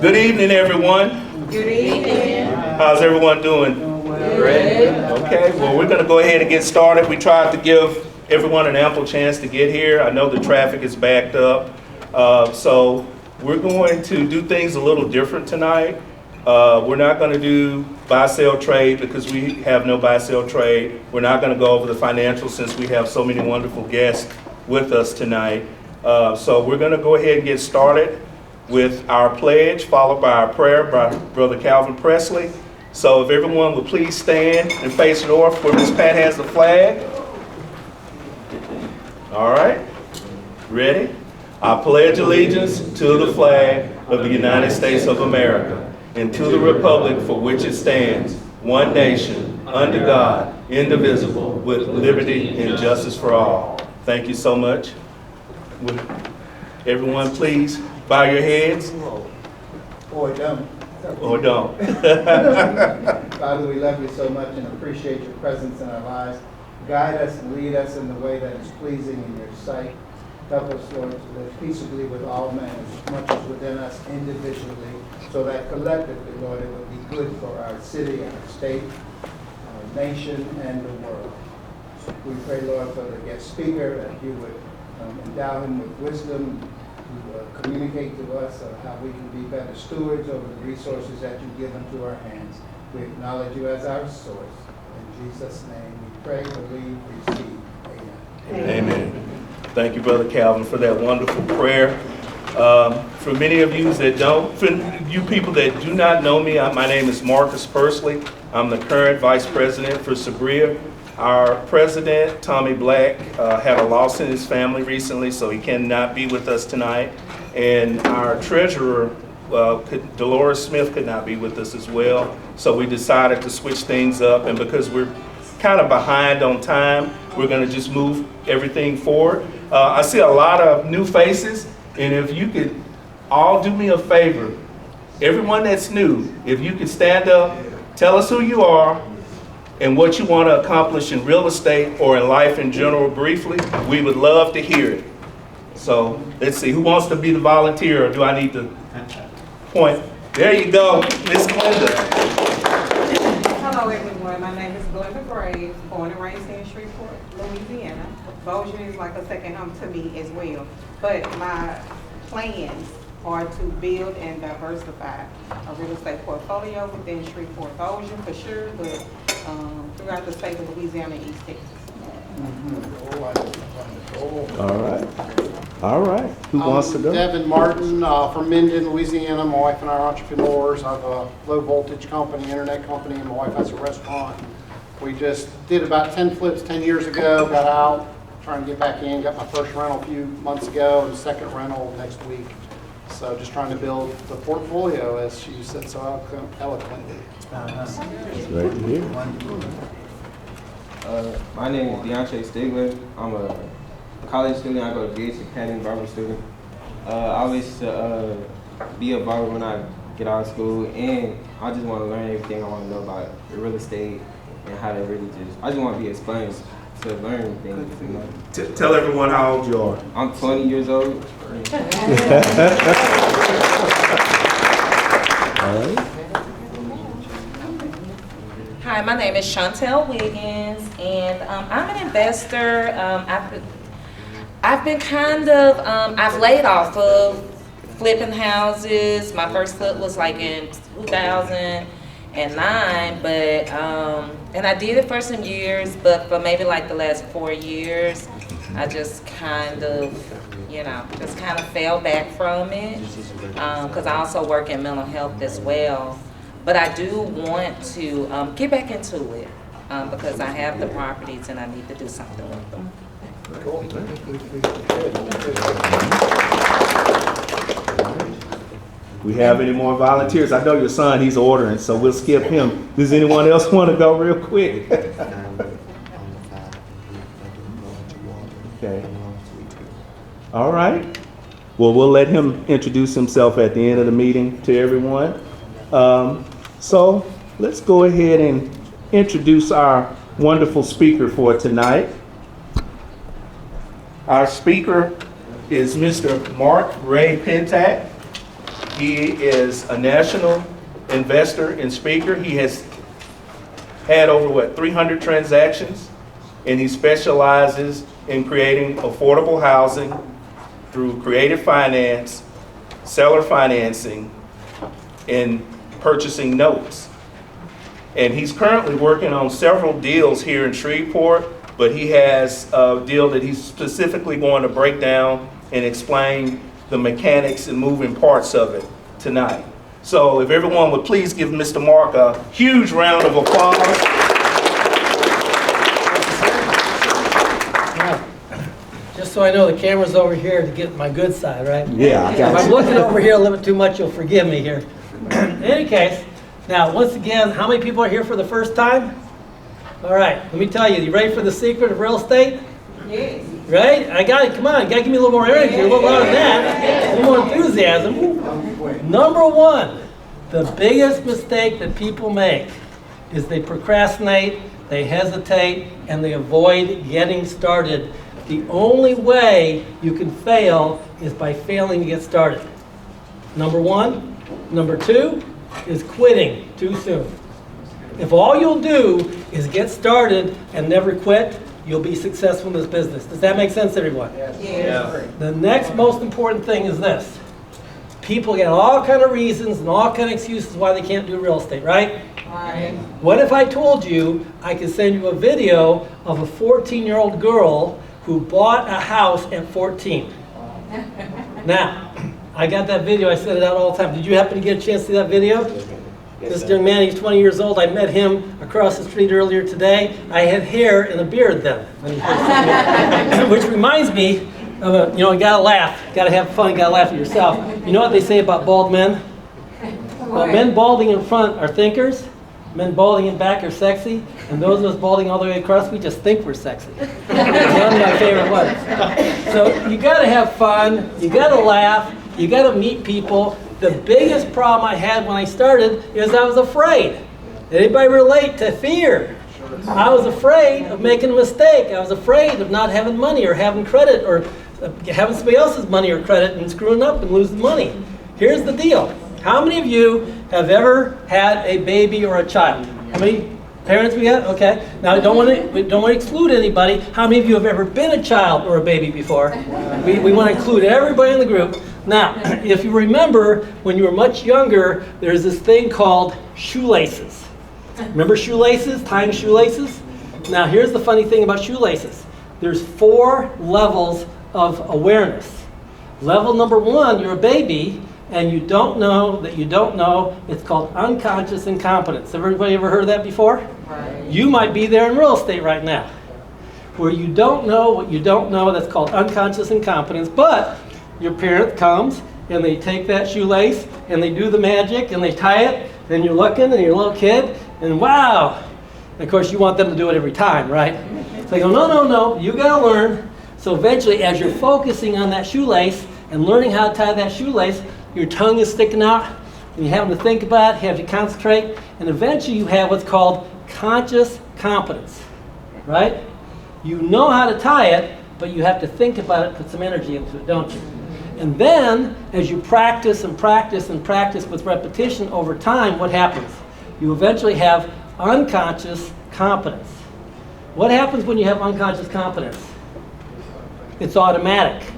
Good evening, everyone. Good evening. How's everyone doing? Great. Okay, well, we're going to go ahead and get started. We tried to give everyone an ample chance to get here. I know the traffic is backed up. So we're going to do things a little different tonight. We're not going to do buy-sell trade because we have no buy-sell trade. We're not going to go over the financials since we have so many wonderful guests with us tonight. So we're going to go ahead and get started with our pledge, followed by our prayer by Brother Calvin Presley. So if everyone would please stand and face north where Miss Pat has the flag. All right, ready? I pledge allegiance to the flag of the United States of America and to the republic for which it stands, one nation, under God, indivisible, with liberty and justice for all. Thank you so much. Would everyone please bow your heads? Or don't. Or don't. Father, we love you so much and appreciate your presence in our lives. Guide us and lead us in the way that is pleasing in your sight. Help us, Lord, to live peaceably with all men as much as within us individually, so that collectively, Lord, it would be good for our city, our state, our nation, and the world. We pray, Lord, for the guest speaker, that you would endow him with wisdom to communicate to us how we can be better stewards over the resources that you give into our hands. We acknowledge you as our source. In Jesus' name we pray, believe, receive. Amen. Amen. Thank you, Brother Calvin, for that wonderful prayer. For many of you that don't, for you people that do not know me, my name is Marcus Pursley. I'm the current Vice President for SBREIA. Our president, Tommy Black, had a loss in his family recently, so he cannot be with us tonight. And our treasurer, Dolores Smith, could not be with us as well. So we decided to switch things up. And because we're kind of behind on time, we're going to just move everything forward. I see a lot of new faces. And if you could all do me a favor, everyone that's new, if you could stand up, tell us who you are, and what you want to accomplish in real estate or in life in general briefly, we would love to hear it. So let's see, who wants to be the volunteer, or do I need to point? There you go, Miss Glenda. Hello, everyone. My name is Glenda Graves, born and raised in Shreveport, Louisiana. Bossier is like a second home to me as well. But my plans are to build and diversify a real estate portfolio within Shreveport, Bossier for sure, but throughout the state of Louisiana and East Texas. All right. Who wants to go? Devin Martin from Minden, Louisiana. My wife and I are entrepreneurs. I have a low voltage company, internet company, and my wife has a restaurant. We just did about 10 flips 10 years ago, got out, trying to get back in, got my first rental a few months ago, and second rental next week. So just trying to build the portfolio, as she said so eloquently. Right here. My name is Deontay Stigler. I'm a college student. I go to BH Academy, barber student. I always be a barber when I get out of school, and I just want to learn everything I want to know about real estate and how to really I just want to be a sponge to learn things. You know? Tell everyone how old you are. I'm 20 years old. All right. Hi, my name is Chantel Wiggins, and I'm an investor. I've been kind of, I've laid off of flipping houses. My first flip was like in 2009, but, and I did it for some years, but for maybe like the last 4 years, I just kind of, just kind of fell back from it, because I also work in mental health as well. But I do want to get back into it because I have the properties and I need to do something with them. We have any more volunteers? I know your son, he's ordering, so we'll skip him. Does anyone else want to go real quick? Okay. All right. Well, we'll let him introduce himself at the end of the meeting to everyone. So let's go ahead and introduce our wonderful speaker for tonight. Our speaker is Mr. Mark Ray Pantek. He is a national investor and speaker. He has had over, 300 transactions, and he specializes in creating affordable housing through creative finance, seller financing, and purchasing notes. And he's currently working on several deals here in Shreveport, but he has a deal that he's specifically going to break down and explain the mechanics and moving parts of it tonight. So if everyone would please give Mr. Mark a huge round of applause. Just so I know, the camera's over here to get my good side, right? Yeah, I If got I'm you. looking over here a little bit too much, you'll forgive me here. In any case, now, once again, how many people are here for the first time? All right, let me tell you, you ready for the secret of real estate? Yes. Right? I got it, come on, you gotta give me a little more energy, a little louder than that, a little more enthusiasm. Number one, the biggest mistake that people make is they procrastinate, they hesitate, and they avoid getting started. The only way you can fail is by failing to get started. Number one. Number two is quitting too soon. If all you'll do is get started and never quit, you'll be successful in this business. Does that make sense, everyone? Yes. The next most important thing is this. People get all kind of reasons and all kind of excuses why they can't do real estate, right? Right. What if I told you I could send you a video of a 14-year-old girl who bought a house at 14? Now, I got that video, I send it out all the time. Did you happen to get a chance to see that video? This young man, he's 20 years old. I met him across the street earlier today. I had hair and a beard then. Which reminds me of you gotta laugh, gotta have fun, gotta laugh at yourself. You know what they say about bald men? Well, men balding in front are thinkers, men balding in back are sexy, and those of us balding all the way across, we just think we're sexy. One of my favorite ones. So you gotta have fun, you gotta laugh, you gotta meet people. The biggest problem I had when I started is I was afraid. Anybody relate to fear? I was afraid of making a mistake. I was afraid of not having money or having credit or having somebody else's money or credit and screwing up and losing money. Here's the deal. How many of you have ever had a baby or a child? How many parents we got? Okay. Now, we don't want to exclude anybody. How many of you have ever been a child or a baby before? We want to include everybody in the group. Now, if you remember, when you were much younger, there's this thing called shoelaces. Remember shoelaces, tying shoelaces? Now, here's the funny thing about shoelaces. There's 4 levels of awareness. Level number 1, you're a baby, and you don't know that you don't know. It's called unconscious incompetence. Everybody ever heard of that before? Right. You might be there in real estate right now, where you don't know what you don't know. That's called unconscious incompetence, but your parent comes and they take that shoelace and they do the magic and they tie it, and you're looking and you're a little kid and wow. And of course you want them to do it every time, right? So they go, no, you gotta learn. So eventually as you're focusing on that shoelace and learning how to tie that shoelace, your tongue is sticking out and you're having to think about it, you have to concentrate, and eventually you have what's called conscious competence, right? You know how to tie it, but you have to think about it, put some energy into it, don't you? And then, as you practice and practice and practice with repetition over time, what happens? You eventually have unconscious competence. What happens when you have unconscious competence? It's automatic.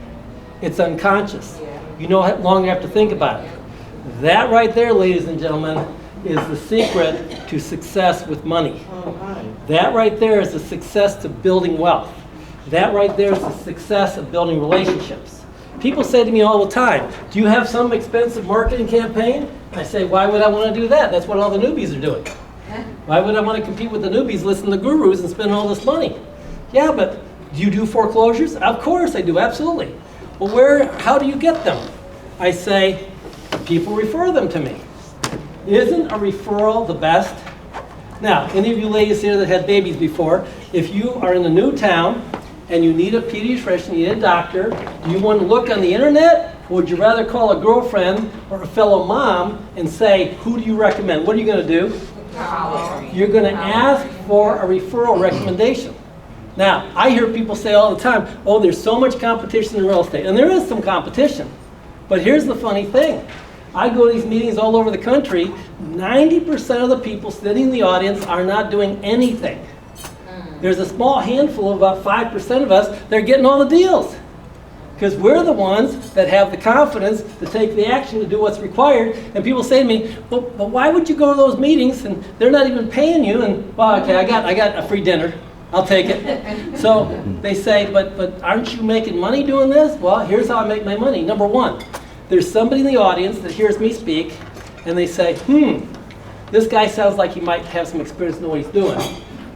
It's unconscious. You know how long you have to think about it. That right there, ladies and gentlemen, is the secret to success with money. That right there is the success to building wealth. That right there is the success of building relationships. People say to me all the time, do you have some expensive marketing campaign? I say, why would I want to do that? That's what all the newbies are doing. Why would I want to compete with the newbies, listen to gurus, and spend all this money? Yeah, but do you do foreclosures? Of course I do, absolutely. Well, how do you get them? I say, people refer them to me. Isn't a referral the best? Now, any of you ladies here that had babies before, if you are in a new town and you need a pediatrician, you need a doctor, do you want to look on the internet, or would you rather call a girlfriend or a fellow mom and say, who do you recommend? What are you going to do? You're going to ask for a referral recommendation. Now, I hear people say all the time, oh, there's so much competition in real estate. And there is some competition. But here's the funny thing. I go to these meetings all over the country. 90% of the people sitting in the audience are not doing anything. There's a small handful of about 5% of us that are getting all the deals. Because we're the ones that have the confidence to take the action to do what's required. And people say to me, well, but why would you go to those meetings and they're not even paying you? And, well, okay, I got a free dinner. I'll take it. So they say, but aren't you making money doing this? Well, here's how I make my money. Number one, there's somebody in the audience that hears me speak, and they say, this guy sounds like he might have some experience in what he's doing.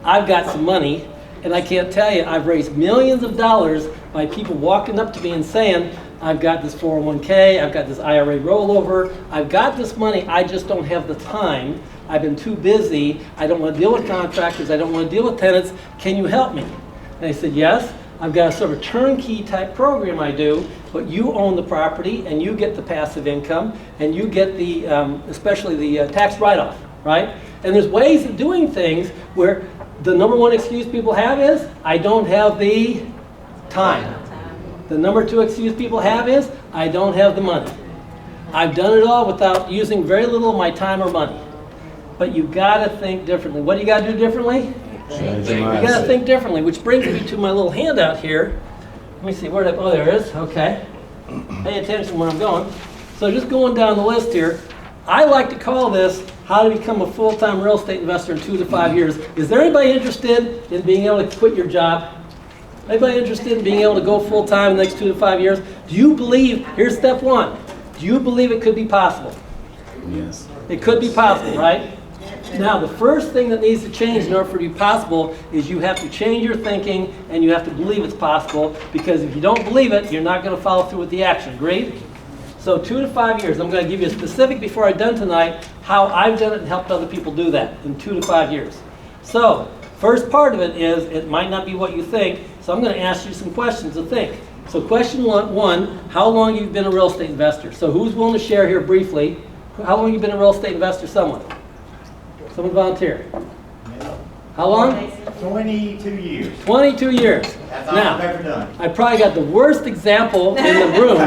I've got some money, and I can't tell you, I've raised millions of dollars by people walking up to me and saying, I've got this 401k, I've got this IRA rollover, I've got this money, I just don't have the time. I've been too busy, I don't want to deal with contractors, I don't want to deal with tenants, can you help me? And I said, yes, I've got a sort of turnkey type program I do, but you own the property and you get the passive income and you get the, especially the tax write-off, right? And there's ways of doing things where the number one excuse people have is, I don't have the time. The number two excuse people have is, I don't have the money. I've done it all without using very little of my time or money. But you gotta think differently. What do you gotta do differently? You gotta think differently, which brings me to my little handout here. Let me see, where did I, oh, there it is, okay. Pay attention where I'm going. So just going down the list here, I like to call this, how to become a full-time real estate investor in 2 to 5 years. Is there anybody interested in being able to quit your job? Anybody interested in being able to go full-time in the next 2 to 5 years? Do you believe, here's step one, do you believe it could be possible? Yes. It could be possible, right? Now, the first thing that needs to change in order for it to be possible is you have to change your thinking and you have to believe it's possible, because if you don't believe it, you're not going to follow through with the action. Agreed? So 2 to 5 years. I'm going to give you a specific before I'm done tonight how I've done it and helped other people do that in 2 to 5 years. So first part of it is it might not be what you think, so I'm going to ask you some questions to think. So question one, how long have you been a real estate investor? So who's willing to share here briefly? How long have you been a real estate investor? Someone volunteer. How long? 22 years. 22 years. That's all Now, I've ever done. I probably got the worst example in the room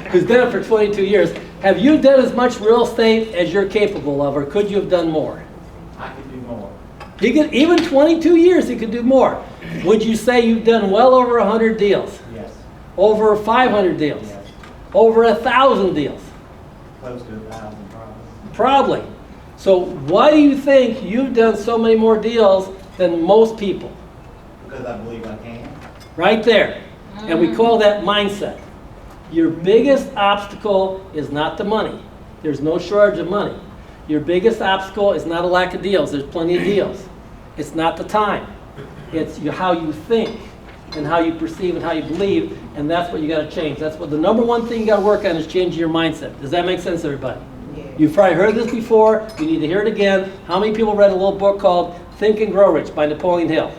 who's done it for 22 years. Have you done as much real estate as you're capable of, or could you have done more? I could do more. He could, even 22 years, he could do more. Would you say you've done well over 100 deals? Yes. Over 500 deals? Yes. Over 1,000 deals? Close to 1,000 probably. Probably. So why do you think you've done so many more deals than most people? Because I believe I can. Right there. And we call that mindset. Your biggest obstacle is not the money. There's no shortage of money. Your biggest obstacle is not a lack of deals. There's plenty of deals. It's not the time. It's how you think and how you perceive and how you believe, and that's what you got to change. That's what the number one thing you got to work on is changing your mindset. Does that make sense, everybody? You've probably heard this before. You need to hear it again. How many people read a little book called Think and Grow Rich by Napoleon Hill?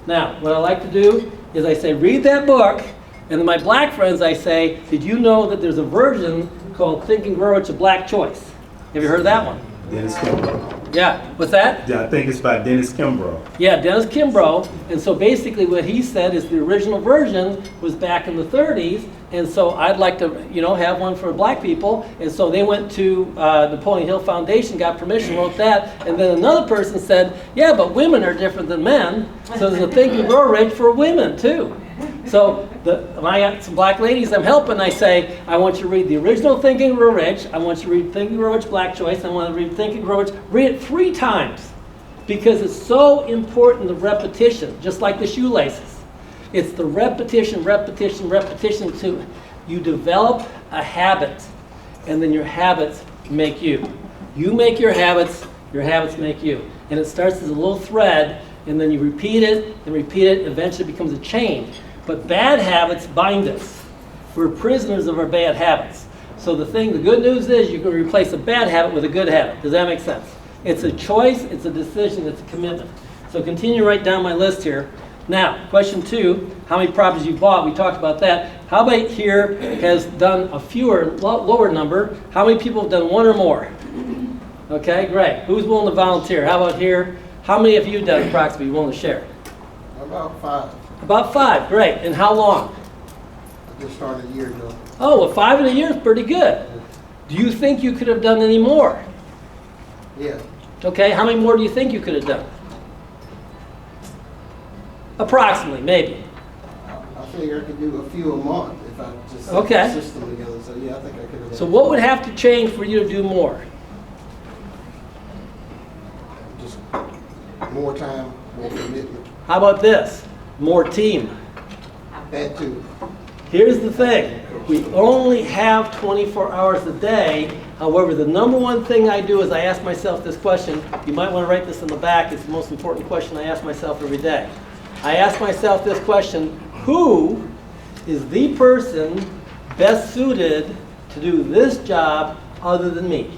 Now, what I like to do is I say, read that book, and to my black friends I say, did you know that there's a version called Think and Grow Rich, a black choice? Have you heard that one? Dennis Kimbrough. Yeah, what's that? I think it's by Dennis Kimbrough. Yeah, Dennis Kimbrough. And so basically what he said is the original version was back in the 30s, and so I'd like to, have one for black people. And so they went to Napoleon Hill Foundation, got permission, wrote that, and then another person said, yeah, but women are different than men, so there's a Think and Grow Rich for women too. So when I got some black ladies I'm helping, I say, I want you to read the original Think and Grow Rich, I want you to read Think and Grow Rich Black Choice, I want to read Think and Grow Rich, read it 3 times, because it's so important, the repetition, just like the shoelaces. It's the repetition, repetition, repetition to you develop a habit, and then your habits make you. You make your habits make you. And it starts as a little thread, and then you repeat it, eventually it becomes a chain. But bad habits bind us. We're prisoners of our bad habits. So the good news is you can replace a bad habit with a good habit. Does that make sense? It's a choice, it's a decision, it's a commitment. So continue right down my list here. Now, question 2, how many properties you bought? We talked about that. How many here has done a lower number? How many people have done 1 or more? Okay, great. Who's willing to volunteer? How about here? How many of you done approximately? You willing to share? About 5. About 5, great. And how long? I just started a year ago. Oh, well, 5 in a year is pretty good. Do you think you could have done any more? Yeah. Okay, how many more do you think you could have done? Approximately, maybe. I figure I could do a few a month if I just set Okay. the system together. So yeah, I think I could have. So what would have to change for you to do more? Just more time, more commitment. How about this? More team. That too. Here's the thing. We only have 24 hours a day. However, the number one thing I do is I ask myself this question. You might want to write this in the back. It's the most important question I ask myself every day. I ask myself this question: who is the person best suited to do this job other than me?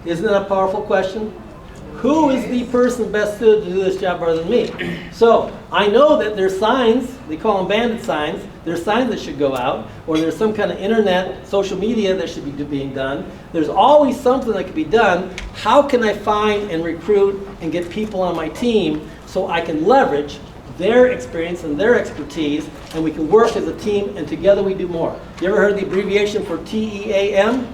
Isn't that a powerful question? Who is the person best suited to do this job other than me? So I know that there's signs, they call them bandit signs, there's signs that should go out, or there's some kind of internet, social media that should be being done. There's always something that can be done. How can I find and recruit and get people on my team so I can leverage their experience and their expertise, and we can work as a team, and together we do more. You ever heard the abbreviation for TEAM?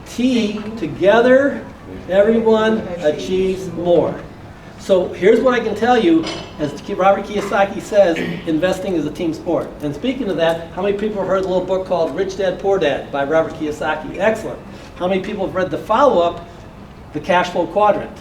T, together, everyone achieves more. So here's what I can tell you, as Robert Kiyosaki says, investing is a team sport. And speaking of that, how many people have heard the little book called Rich Dad, Poor Dad by Robert Kiyosaki? Excellent. How many people have read the follow-up, The Cash Flow Quadrant?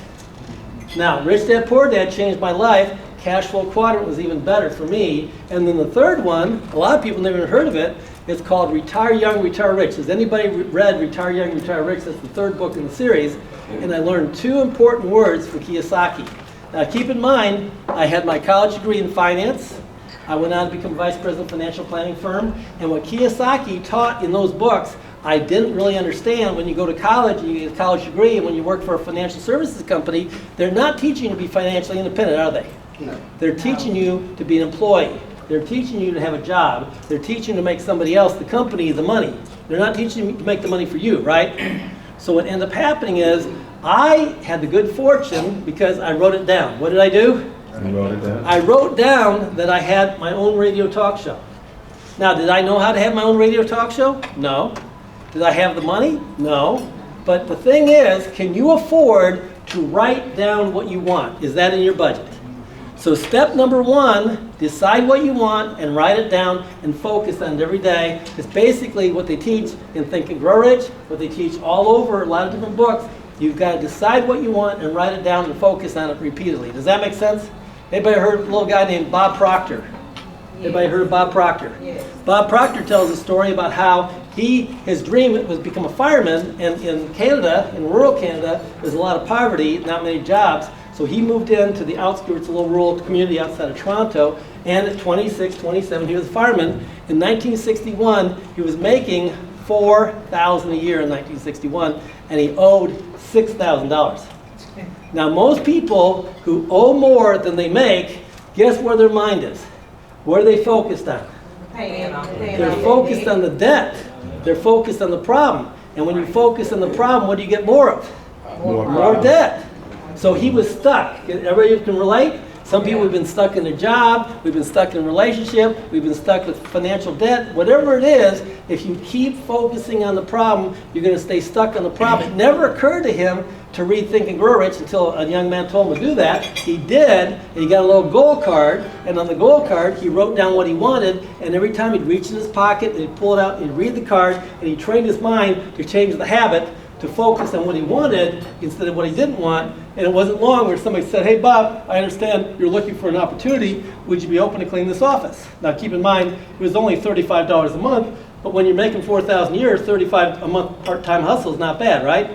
Now, Rich Dad, Poor Dad changed my life. Cash Flow Quadrant was even better for me. And then the third one, a lot of people never even heard of it, it's called Retire Young, Retire Rich. Has anybody read Retire Young, Retire Rich? That's the third book in the series. And I learned 2 important words from Kiyosaki. Now keep in mind, I had my college degree in finance. I went on to become vice president of a financial planning firm. And what Kiyosaki taught in those books, I didn't really understand. When you go to college and you get a college degree, and when you work for a financial services company, they're not teaching you to be financially independent, are they? No. They're teaching you to be an employee. They're teaching you to have a job. They're teaching you to make somebody else, the company, the money. They're not teaching you to make the money for you, right? So what ended up happening is I had the good fortune because I wrote it down. What did I do? You wrote it down? I wrote down that I had my own radio talk show. Now, did I know how to have my own radio talk show? No. Did I have the money? No. But the thing is, can you afford to write down what you want? Is that in your budget? So step number 1, decide what you want and write it down and focus on it every day. It's basically what they teach in Think and Grow Rich, what they teach all over a lot of different books. You've got to decide what you want and write it down and focus on it repeatedly. Does that make sense? Anybody heard of a little guy named Bob Proctor? Anybody heard of Bob Proctor? Yes. Bob Proctor tells a story about how his dream was to become a fireman, and in Canada, in rural Canada, there's a lot of poverty, not many jobs. So he moved into the outskirts, a little rural community outside of Toronto, and at 26, 27, he was a fireman. In 1961, he was making $4,000 a year in 1961, and he owed $6,000. Now, most people who owe more than they make, guess where their mind is? Where are they focused on? They're focused on the debt. They're focused on the problem. And when you focus on the problem, what do you get more of? More debt. So he was stuck. Everybody can relate? Some people have been stuck in a job, we've been stuck in a relationship, we've been stuck with financial debt. Whatever it is, if you keep focusing on the problem, you're going to stay stuck on the problem. It never occurred to him to read Think and Grow Rich until a young man told him to do that. He did, and he got a little goal card, and on the goal card he wrote down what he wanted, and every time he'd reach in his pocket and he'd pull it out and he'd read the card, and he trained his mind to change the habit to focus on what he wanted instead of what he didn't want. And it wasn't long where somebody said, "Hey Bob, I understand you're looking for an opportunity. Would you be open to clean this office?" Now keep in mind, it was only $35 a month, but when you're making $4,000 a year, $35 a month part-time hustle is not bad, right?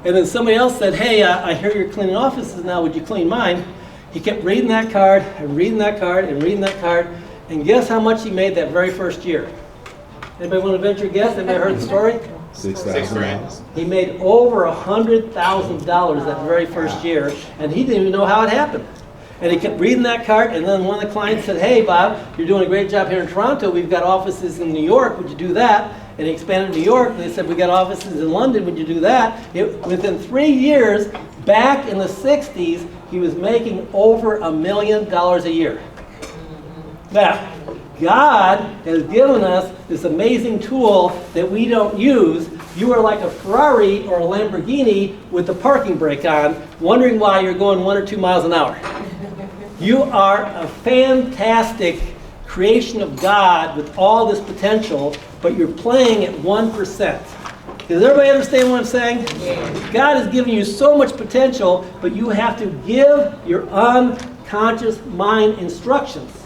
And then somebody else said, "Hey, I hear you're cleaning offices now, would you clean mine?" He kept reading that card and reading that card and reading that card, and guess how much he made that very first year? Anybody want to venture a guess? Anybody heard the story? $6,000. He made over $100,000 that very first year, and he didn't even know how it happened. And he kept reading that card, and then one of the clients said, "Hey Bob, you're doing a great job here in Toronto. We've got offices in New York. Would you do that?" And he expanded to New York, and they said, "We got offices in London. Would you do that?" Within 3 years, back in the 60s, he was making over $1 million a year. Now, God has given us this amazing tool that we don't use. You are like a Ferrari or a Lamborghini with the parking brake on, wondering why you're going 1 or 2 miles an hour. You are a fantastic creation of God with all this potential, but you're playing at 1%. Does everybody understand what I'm saying? Yeah. God has given you so much potential, but you have to give your unconscious mind instructions.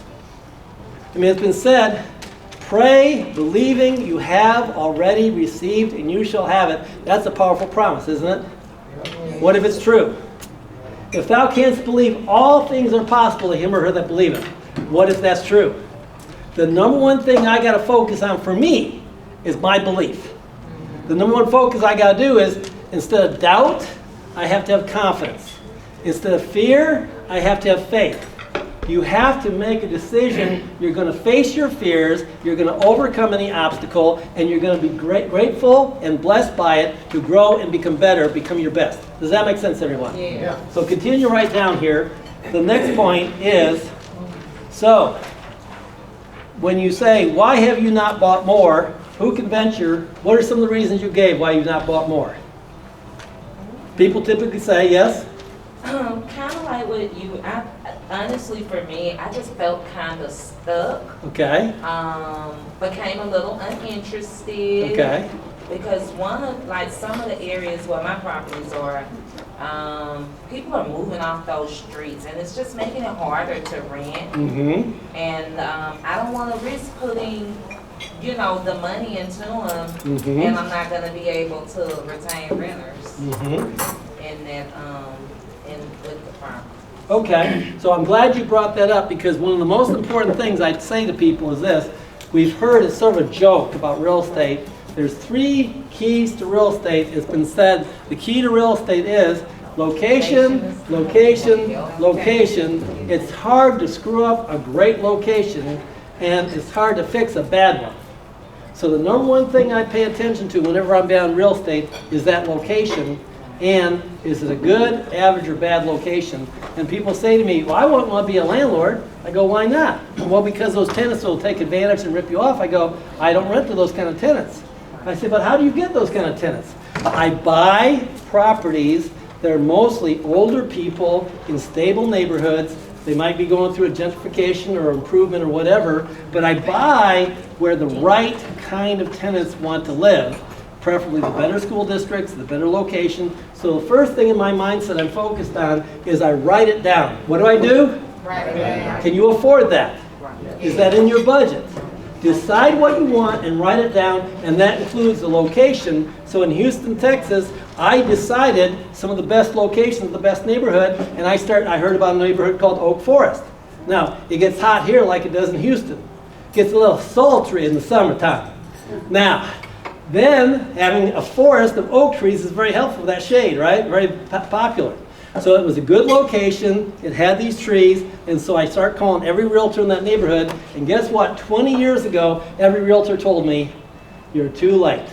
I mean, it's been said, pray believing you have already received and you shall have it. That's a powerful promise, isn't it? What if it's true? If thou canst believe, all things are possible to him or her that believeth. What if that's true? The number one thing I got to focus on for me is my belief. The number one focus I got to do is, instead of doubt, I have to have confidence. Instead of fear, I have to have faith. You have to make a decision. You're going to face your fears, you're going to overcome any obstacle, and you're going to be grateful and blessed by it to grow and become better, become your best. Does that make sense, everyone? Yeah. So continue right down here. The next point is, so, when you say, why have you not bought more? Who can venture? What are some of the reasons you gave why you've not bought more? People typically say, yes? Kind of like what you, honestly for me, I just felt kind of stuck. Okay. Became a little uninterested. Okay. Because some of the areas where my properties are, people are moving off those streets and it's just making it harder to rent. Mm-hmm. And I don't want to risk putting, the money into them, Mm-hmm. and I'm not going to be able to retain renters Mm-hmm. in that, with the property. Okay, so I'm glad you brought that up, because one of the most important things I'd say to people is this. We've heard, it's sort of a joke about real estate. There's 3 keys to real estate. It's been said the key to real estate is location, location, location. It's hard to screw up a great location, and it's hard to fix a bad one. So the number one thing I pay attention to whenever I'm down real estate is that location, and is it a good, average, or bad location? And people say to me, well, I wouldn't want to be a landlord. I go, why not? Well, because those tenants will take advantage and rip you off. I go, I don't rent to those kind of tenants. I say, but how do you get those kind of tenants? I buy properties that are mostly older people in stable neighborhoods. They might be going through a gentrification or improvement or whatever, but I buy where the right kind of tenants want to live, preferably the better school districts, the better location. So the first thing in my mindset I'm focused on is I write it down. What do I do? Write it down. Can you afford that? Is that in your budget? Decide what you want and write it down, and that includes the location. So in Houston, Texas, I decided some of the best locations, the best neighborhood, and I heard about a neighborhood called Oak Forest. Now, it gets hot here like it does in Houston. It gets a little sultry in the summertime. Now, then having a forest of oak trees is very helpful for that shade, right? Very popular. So it was a good location, it had these trees, and so I start calling every realtor in that neighborhood, and guess what? 20 years ago, every realtor told me, you're too late.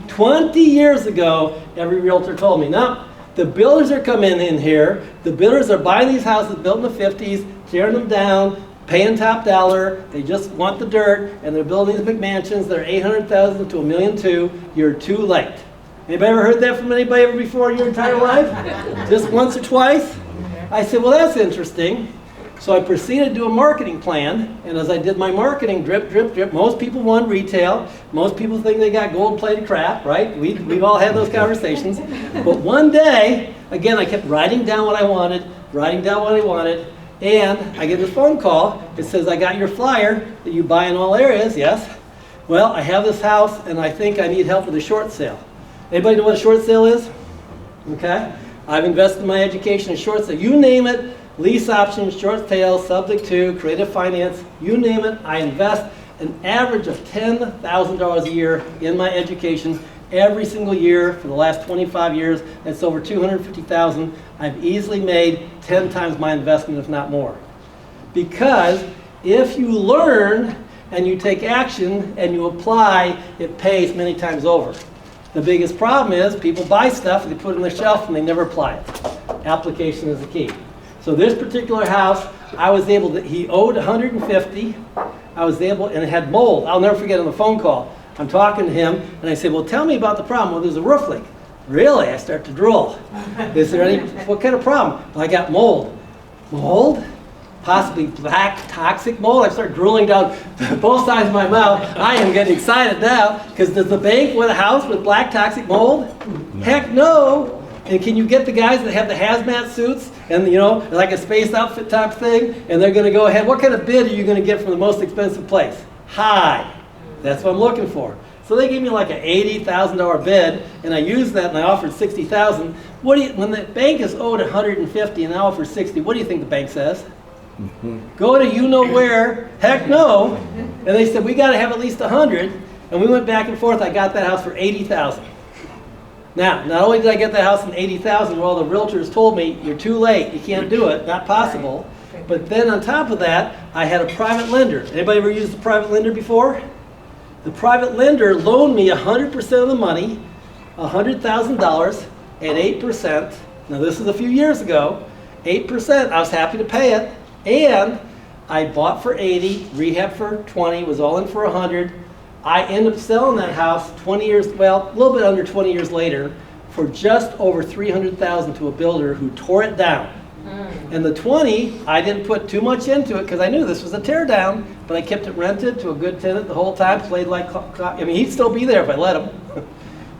20 years ago, every realtor told me, no, the builders are coming in here, the builders are buying these houses built in the 50s, tearing them down, paying top dollar, they just want the dirt, and they're building these big mansions that are $800,000 to $1.2 million, you're too late. Anybody ever heard that from anybody ever before in your entire life? Just once or twice? I said, well, that's interesting. So I proceeded to do a marketing plan, and as I did my marketing, drip, drip, drip, most people want retail. Most people think they got gold-plated crap, right? We've all had those conversations. But one day, again, I kept writing down what I wanted, and I get this phone call. It says, I got your flyer that you buy in all areas, yes. Well, I have this house, and I think I need help with a short sale. Anybody know what a short sale is? Okay. I've invested in my education in short sale. You name it, lease options, short sale, subject to, creative finance, you name it, I invest an average of $10,000 a year in my education every single year for the last 25 years. That's over $250,000. I've easily made 10 times my investment, if not more. Because if you learn and you take action and you apply, it pays many times over. The biggest problem is people buy stuff, they put it on the shelf, and they never apply it. Application is the key. So this particular house, I was able to, he owed 150. I was able, and it had mold. I'll never forget on the phone call. I'm talking to him, and I said, well, tell me about the problem. Well, there's a roof leak. Really? I start to drool. Is there any, what kind of problem? Well, I got mold. Mold? Possibly black toxic mold. I start drooling down both sides of my mouth. I am getting excited now, because does the bank want a house with black toxic mold? Heck no. And can you get the guys that have the hazmat suits and, you know, like a space outfit type thing, and they're going to go ahead? What kind of bid are you going to get from the most expensive place? High. That's what I'm looking for. So they gave me like an $80,000 bid, and I used that, and I offered $60,000. What do you, when the bank is owed $150 and I offer $60, what do you think the bank says? Go to you know where? Heck no. And they said we got to have at least 100, and we went back and forth. I got that house for $80,000. Now, not only did I get the house in $80,000, where all the realtors told me, you're too late, you can't do it, not possible. But then on top of that, I had a private lender. Anybody ever used a private lender before? The private lender loaned me 100% of the money, $100,000 at 8%. Now this is a few years ago. 8%, I was happy to pay it. And I bought for 80, rehab for 20, was all in for 100. I ended up selling that house 20 years, well, a little bit under 20 years later, for just over $300,000 to a builder who tore it down. And the 20, I didn't put too much into it because I knew this was a tear down, but I kept it rented to a good tenant the whole time, played like, I mean, he'd still be there if I let him.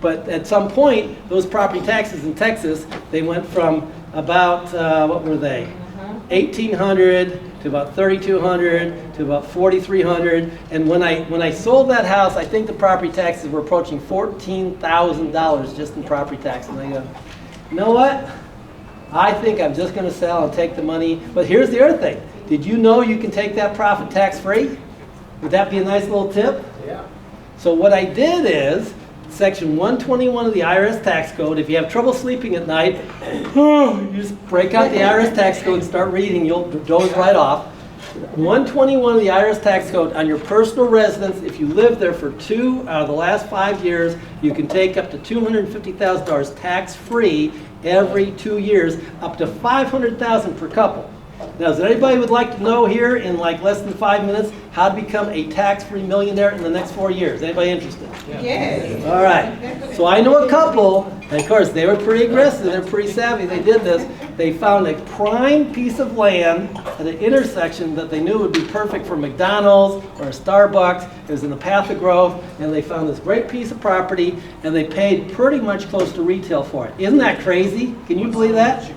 But at some point, those property taxes in Texas, they went from about, what were they? 1,800 to about 3,200 to about 4,300. And when I sold that house, I think the property taxes were approaching $14,000 just in property taxes. And I go, you know what? I think I'm just going to sell and take the money. But here's the other thing. Did you know you can take that profit tax-free? Would that be a nice little tip? Yeah. So what I did is, Section 121 of the IRS tax code, if you have trouble sleeping at night, you just break out the IRS tax code and start reading, you'll doze right off. 121 of the IRS tax code, on your personal residence, if you live there for 2 out of the last 5 years, you can take up to $250,000 tax-free every 2 years, up to $500,000 per couple. Now, does anybody would like to know here in like less than 5 minutes how to become a tax-free millionaire in the next 4 years? Anybody interested? Yes. All right. So I know a couple, and of course they were pretty aggressive, they're pretty savvy, they did this. They found a prime piece of land at an intersection that they knew would be perfect for McDonald's or a Starbucks. It was in the path of growth, and they found this great piece of property, and they paid pretty much close to retail for it. Isn't that crazy? Can you believe that?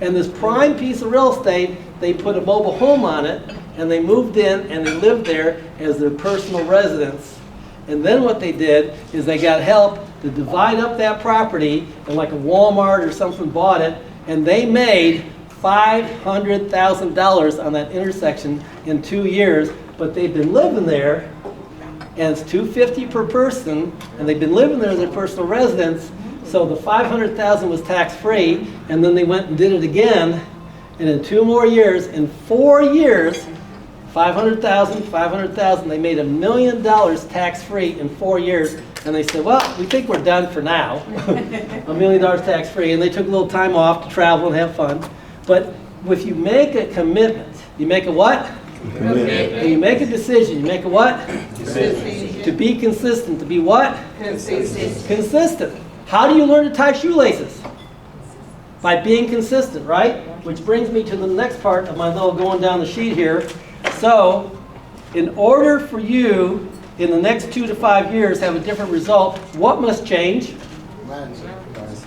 And this prime piece of real estate, they put a mobile home on it, and they moved in, and they lived there as their personal residence. And then what they did is they got help to divide up that property, and like a Walmart or something bought it, and they made $500,000 on that intersection in 2 years. But they've been living there, and it's $250 per person, and they've been living there as their personal residence. So the $500,000 was tax-free, and then they went and did it again, and in 2 more years, in 4 years, $500,000, they made $1 million tax-free in 4 years, and they said, well, we think we're done for now. $1 million tax-free, and they took a little time off to travel and have fun. But if you make a commitment, you make a what? Commitment. You make a decision, you make a what? Decision. To be consistent, to be what? Consistent. Consistent. How do you learn to tie shoelaces? By being consistent, right? Which brings me to the next part of my little going down the sheet here. So, in order for you, in the next 2 to 5 years, have a different result, what must change? Mindset.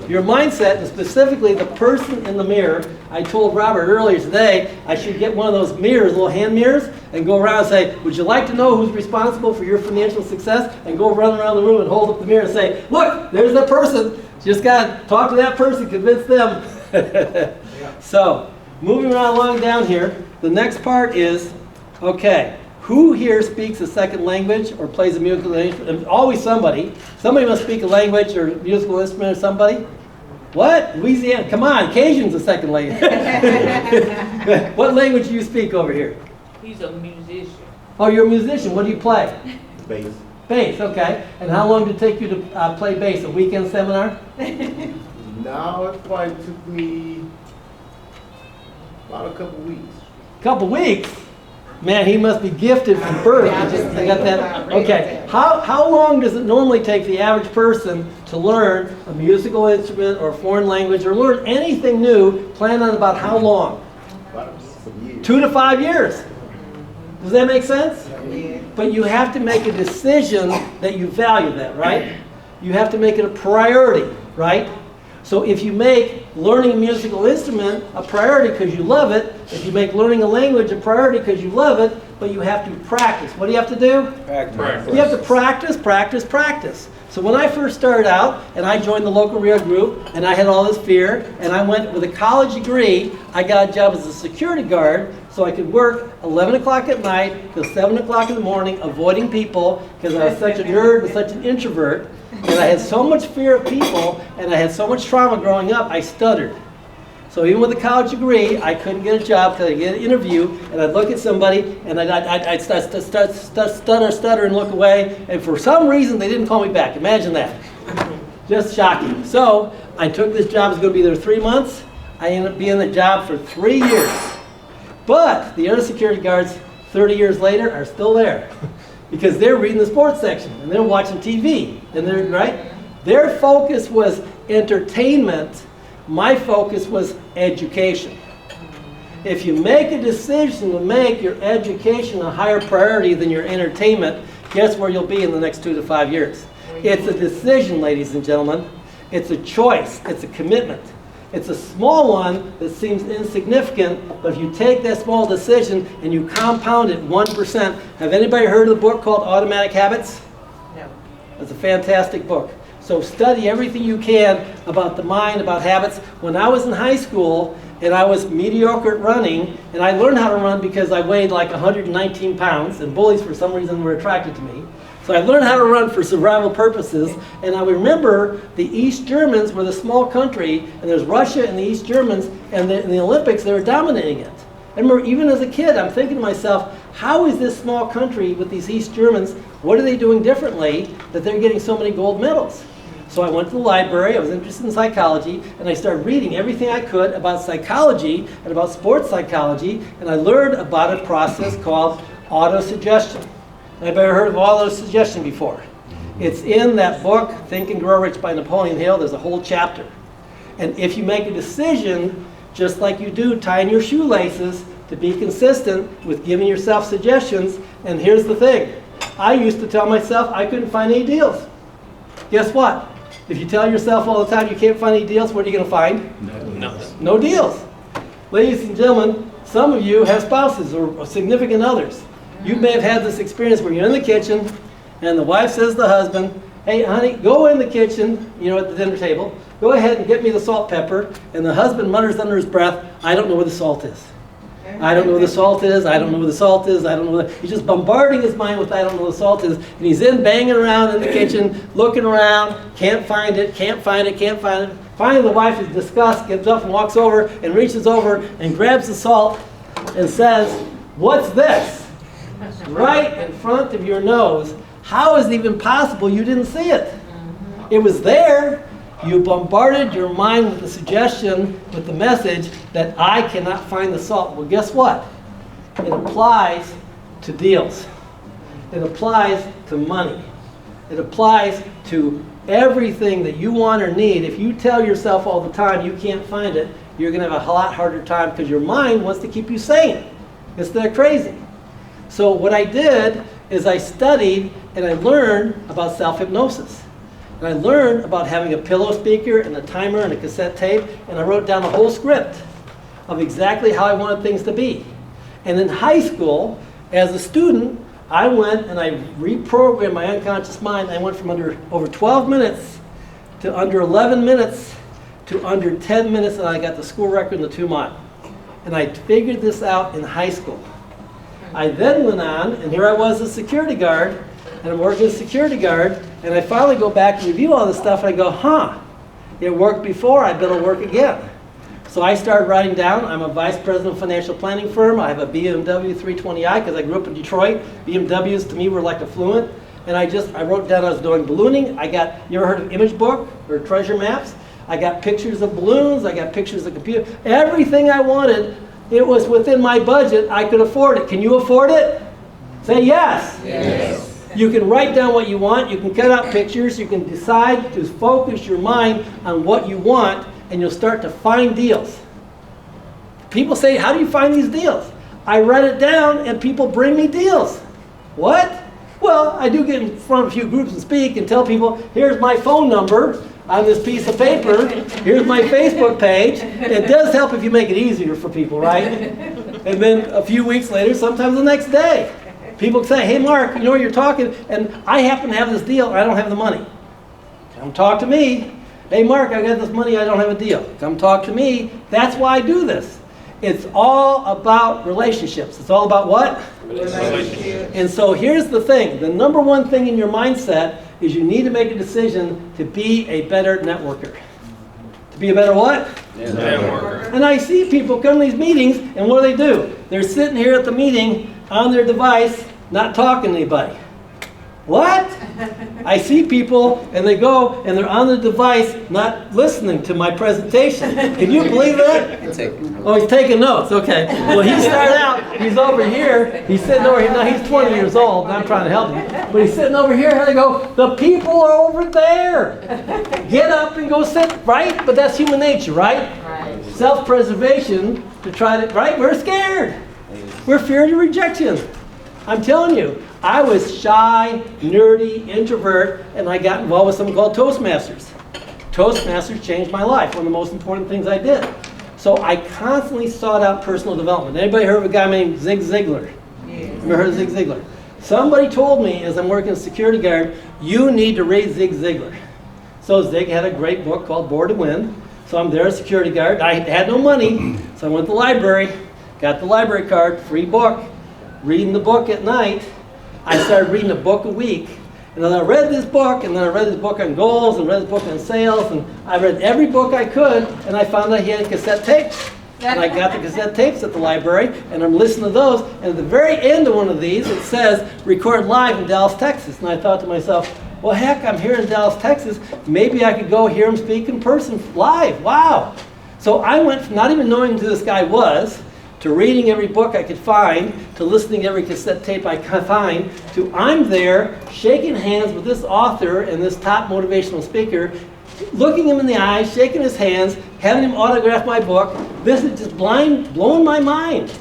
Your mindset, and specifically the person in the mirror. I told Robert earlier today, I should get one of those mirrors, little hand mirrors, and go around and say, would you like to know who's responsible for your financial success? And go run around the room and hold up the mirror and say, look, there's that person. Just got to talk to that person, convince them. So, moving right along down here, the next part is, okay, who here speaks a second language or plays a musical instrument? Always somebody. Somebody must speak a language or musical instrument or somebody. What? Louisiana. Come on, Cajun's a second language. What language do you speak over here? He's a musician. Oh, you're a musician. What do you play? Bass. Bass, okay. And how long did it take you to play bass? A weekend seminar? No, it probably took me about a couple weeks. Couple weeks, man, he must be gifted from birth. I got that. Okay, how long does it normally take the average person to learn a musical instrument or a foreign language or learn anything new? Plan on about how long? 2 to 5 years. Does that make sense? But you have to make a decision that you value that, right? You have to make it a priority, right? So if you make learning a musical instrument a priority because you love it, if you make learning a language a priority because you love it, but you have to practice. What do you have to do? Practice. You have to practice, practice, practice. So when I first started out and I joined the local REIA group and I had all this fear and I went with a college degree, I got a job as a security guard so I could work 11 o'clock at night till 7 o'clock in the morning avoiding people because I was such a nerd and such an introvert. And I had so much fear of people, and I had so much trauma growing up, I stuttered. So even with a college degree, I couldn't get a job because I'd get an interview, and I'd look at somebody, and I'd stutter and look away, and for some reason, they didn't call me back. Imagine that. Just shocking. So I took this job. I was going to be there 3 months. I ended up being in the job for 3 years. But the other security guards, 30 years later, are still there. Because they're reading the sports section and they're watching TV and they're right. Their focus was entertainment. My focus was education. If you make a decision to make your education a higher priority than your entertainment, guess where you'll be in the next 2 to 5 years? It's a decision, ladies and gentlemen. It's a choice. It's a commitment. It's a small one that seems insignificant, but if you take that small decision and you compound it 1%, have anybody heard of the book called Automatic Habits? No. It's a fantastic book. So study everything you can about the mind, about habits. When I was in high school and I was mediocre at running, and I learned how to run because I weighed like 119 pounds, and bullies for some reason were attracted to me. So I learned how to run for survival purposes, and I remember the East Germans were the small country, and there's Russia and the East Germans, and in the Olympics they were dominating it. I remember even as a kid, I'm thinking to myself, how is this small country with these East Germans, what are they doing differently that they're getting so many gold medals? So I went to the library, I was interested in psychology, and I started reading everything I could about psychology and about sports psychology, and I learned about a process called autosuggestion. Anybody ever heard of autosuggestion before? It's in that book, Think and Grow Rich by Napoleon Hill. There's a whole chapter. And if you make a decision, just like you do tying your shoelaces, to be consistent with giving yourself suggestions, and here's the thing. I used to tell myself I couldn't find any deals. Guess what? If you tell yourself all the time you can't find any deals, what are you going to find? Nothing. No deals. Ladies and gentlemen, some of you have spouses or significant others. You may have had this experience where you're in the kitchen and the wife says to the husband, hey honey, go in the kitchen, at the dinner table, go ahead and get me the salt pepper, and the husband mutters under his breath, I don't know where the salt is. I don't know where the salt is, I don't know where the salt is, I don't know where he's just bombarding his mind with I don't know where the salt is, and he's in banging around in the kitchen, looking around, can't find it, can't find it, can't find it. Finally the wife is disgusted, gets up and walks over and reaches over and grabs the salt and says, what's this? Right in front of your nose. How is it even possible you didn't see it? It was there. You bombarded your mind with the suggestion, with the message that I cannot find the salt. Well, guess what? It applies to deals. It applies to money. It applies to everything that you want or need. If you tell yourself all the time you can't find it, you're going to have a lot harder time because your mind wants to keep you sane instead of crazy. So what I did is I studied and I learned about self-hypnosis. And I learned about having a pillow speaker and a timer and a cassette tape, and I wrote down a whole script of exactly how I wanted things to be. And in high school, as a student, I went and I reprogrammed my unconscious mind. I went from over 12 minutes to under 11 minutes to under 10 minutes, and I got the school record in the 2 mile. And I figured this out in high school. I then went on, and here I was a security guard, and I'm working as a security guard, and I finally go back and review all this stuff, and I go, it worked before, I bet it'll work again. So I started writing down, I'm a vice president of a financial planning firm, I have a BMW 320i, because I grew up in Detroit. BMWs to me were like affluent, and I wrote down I was doing ballooning. You ever heard of Image Book, or Treasure Maps? I got pictures of balloons, I got pictures of computers, everything I wanted It was within my budget. I could afford it. Can you afford it? Say yes. Yes. You can write down what you want. You can cut out pictures. You can decide to focus your mind on what you want, and you'll start to find deals. People say, how do you find these deals? I write it down, and people bring me deals. What? Well, I do get in front of a few groups and speak and tell people, here's my phone number on this piece of paper. Here's my Facebook page. It does help if you make it easier for people, right? And then a few weeks later, sometimes the next day, people say, hey, Mark, you know, you're talking, and I happen to have this deal, and I don't have the money. Come talk to me. Hey, Mark, I got this money, I don't have a deal. Come talk to me. That's why I do this. It's all about relationships. It's all about what? Relationships. And so here's the thing. The number one thing in your mindset is you need to make a decision to be a better networker. To be a better what? Networker. And I see people come to these meetings, and what do? They're sitting here at the meeting on their device, not talking to anybody. What? I see people, and they go, and they're on the device, not listening to my presentation. Can you believe that? Oh, he's taking notes. Okay. Well, he started out, he's over here, he's sitting over here. Now, he's 20 years old, and I'm trying to help him. But he's sitting over here, and I go, the people are over there. Get up and go sit, right? But that's human nature, right? Right. Self-preservation to try to, right? We're scared. We're fearing of rejection. I'm telling you, I was shy, nerdy, introvert, and I got involved with something called Toastmasters. Toastmasters changed my life, one of the most important things I did. So I constantly sought out personal development. Anybody heard of a guy named Zig Ziglar? Yes. Ever heard of Zig Ziglar? Somebody told me as I'm working as a security guard, you need to read Zig Ziglar. So Zig had a great book called Born to Win. So I'm there as a security guard. I had no money, so I went to the library, got the library card, free book, reading the book at night. I started reading a book a week. And then I read this book, and then I read this book on goals, and read this book on sales, and I read every book I could, and I found out he had cassette tapes. And I got the cassette tapes at the library, and I'm listening to those, and at the very end of one of these, it says, record live in Dallas, Texas. And I thought to myself, well, heck, I'm here in Dallas, Texas. Maybe I could go hear him speak in person live. Wow. So I went from not even knowing who this guy was, to reading every book I could find, to listening to every cassette tape I could find, to I'm there shaking hands with this author and this top motivational speaker, looking him in the eyes, shaking his hands, having him autograph my book. This is just blowing my mind.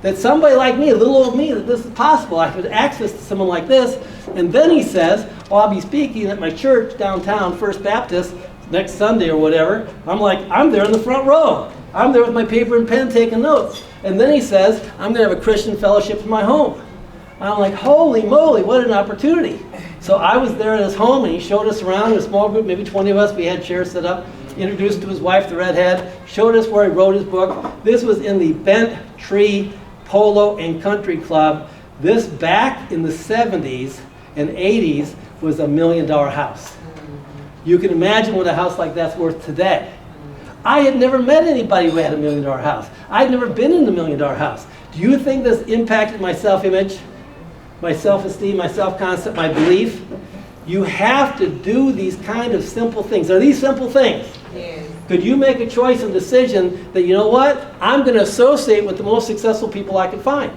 That somebody like me, a little old me, that this is possible. I could access to someone like this. And then he says, well, I'll be speaking at my church downtown, First Baptist, next Sunday or whatever. I'm like, I'm there in the front row. I'm there with my paper and pen taking notes. And then he says, I'm going to have a Christian fellowship in my home. I'm like, holy moly, what an opportunity. So I was there at his home, and he showed us around in a small group, maybe 20 of us. We had chairs set up, introduced to his wife, the redhead, showed us where he wrote his book. This was in the Bent Tree Polo and Country Club. This back in the 70s and 80s was $1 million house. You can imagine what a house like that's worth today. I had never met anybody who had $1 million house. I'd never been in the $1 million house. Do you think this impacted my self-image, my self-esteem, my self-concept, my belief? You have to do these kind of simple things. Are these simple things? Yes. Could you make a choice and decision that, you know what, I'm going to associate with the most successful people I can find?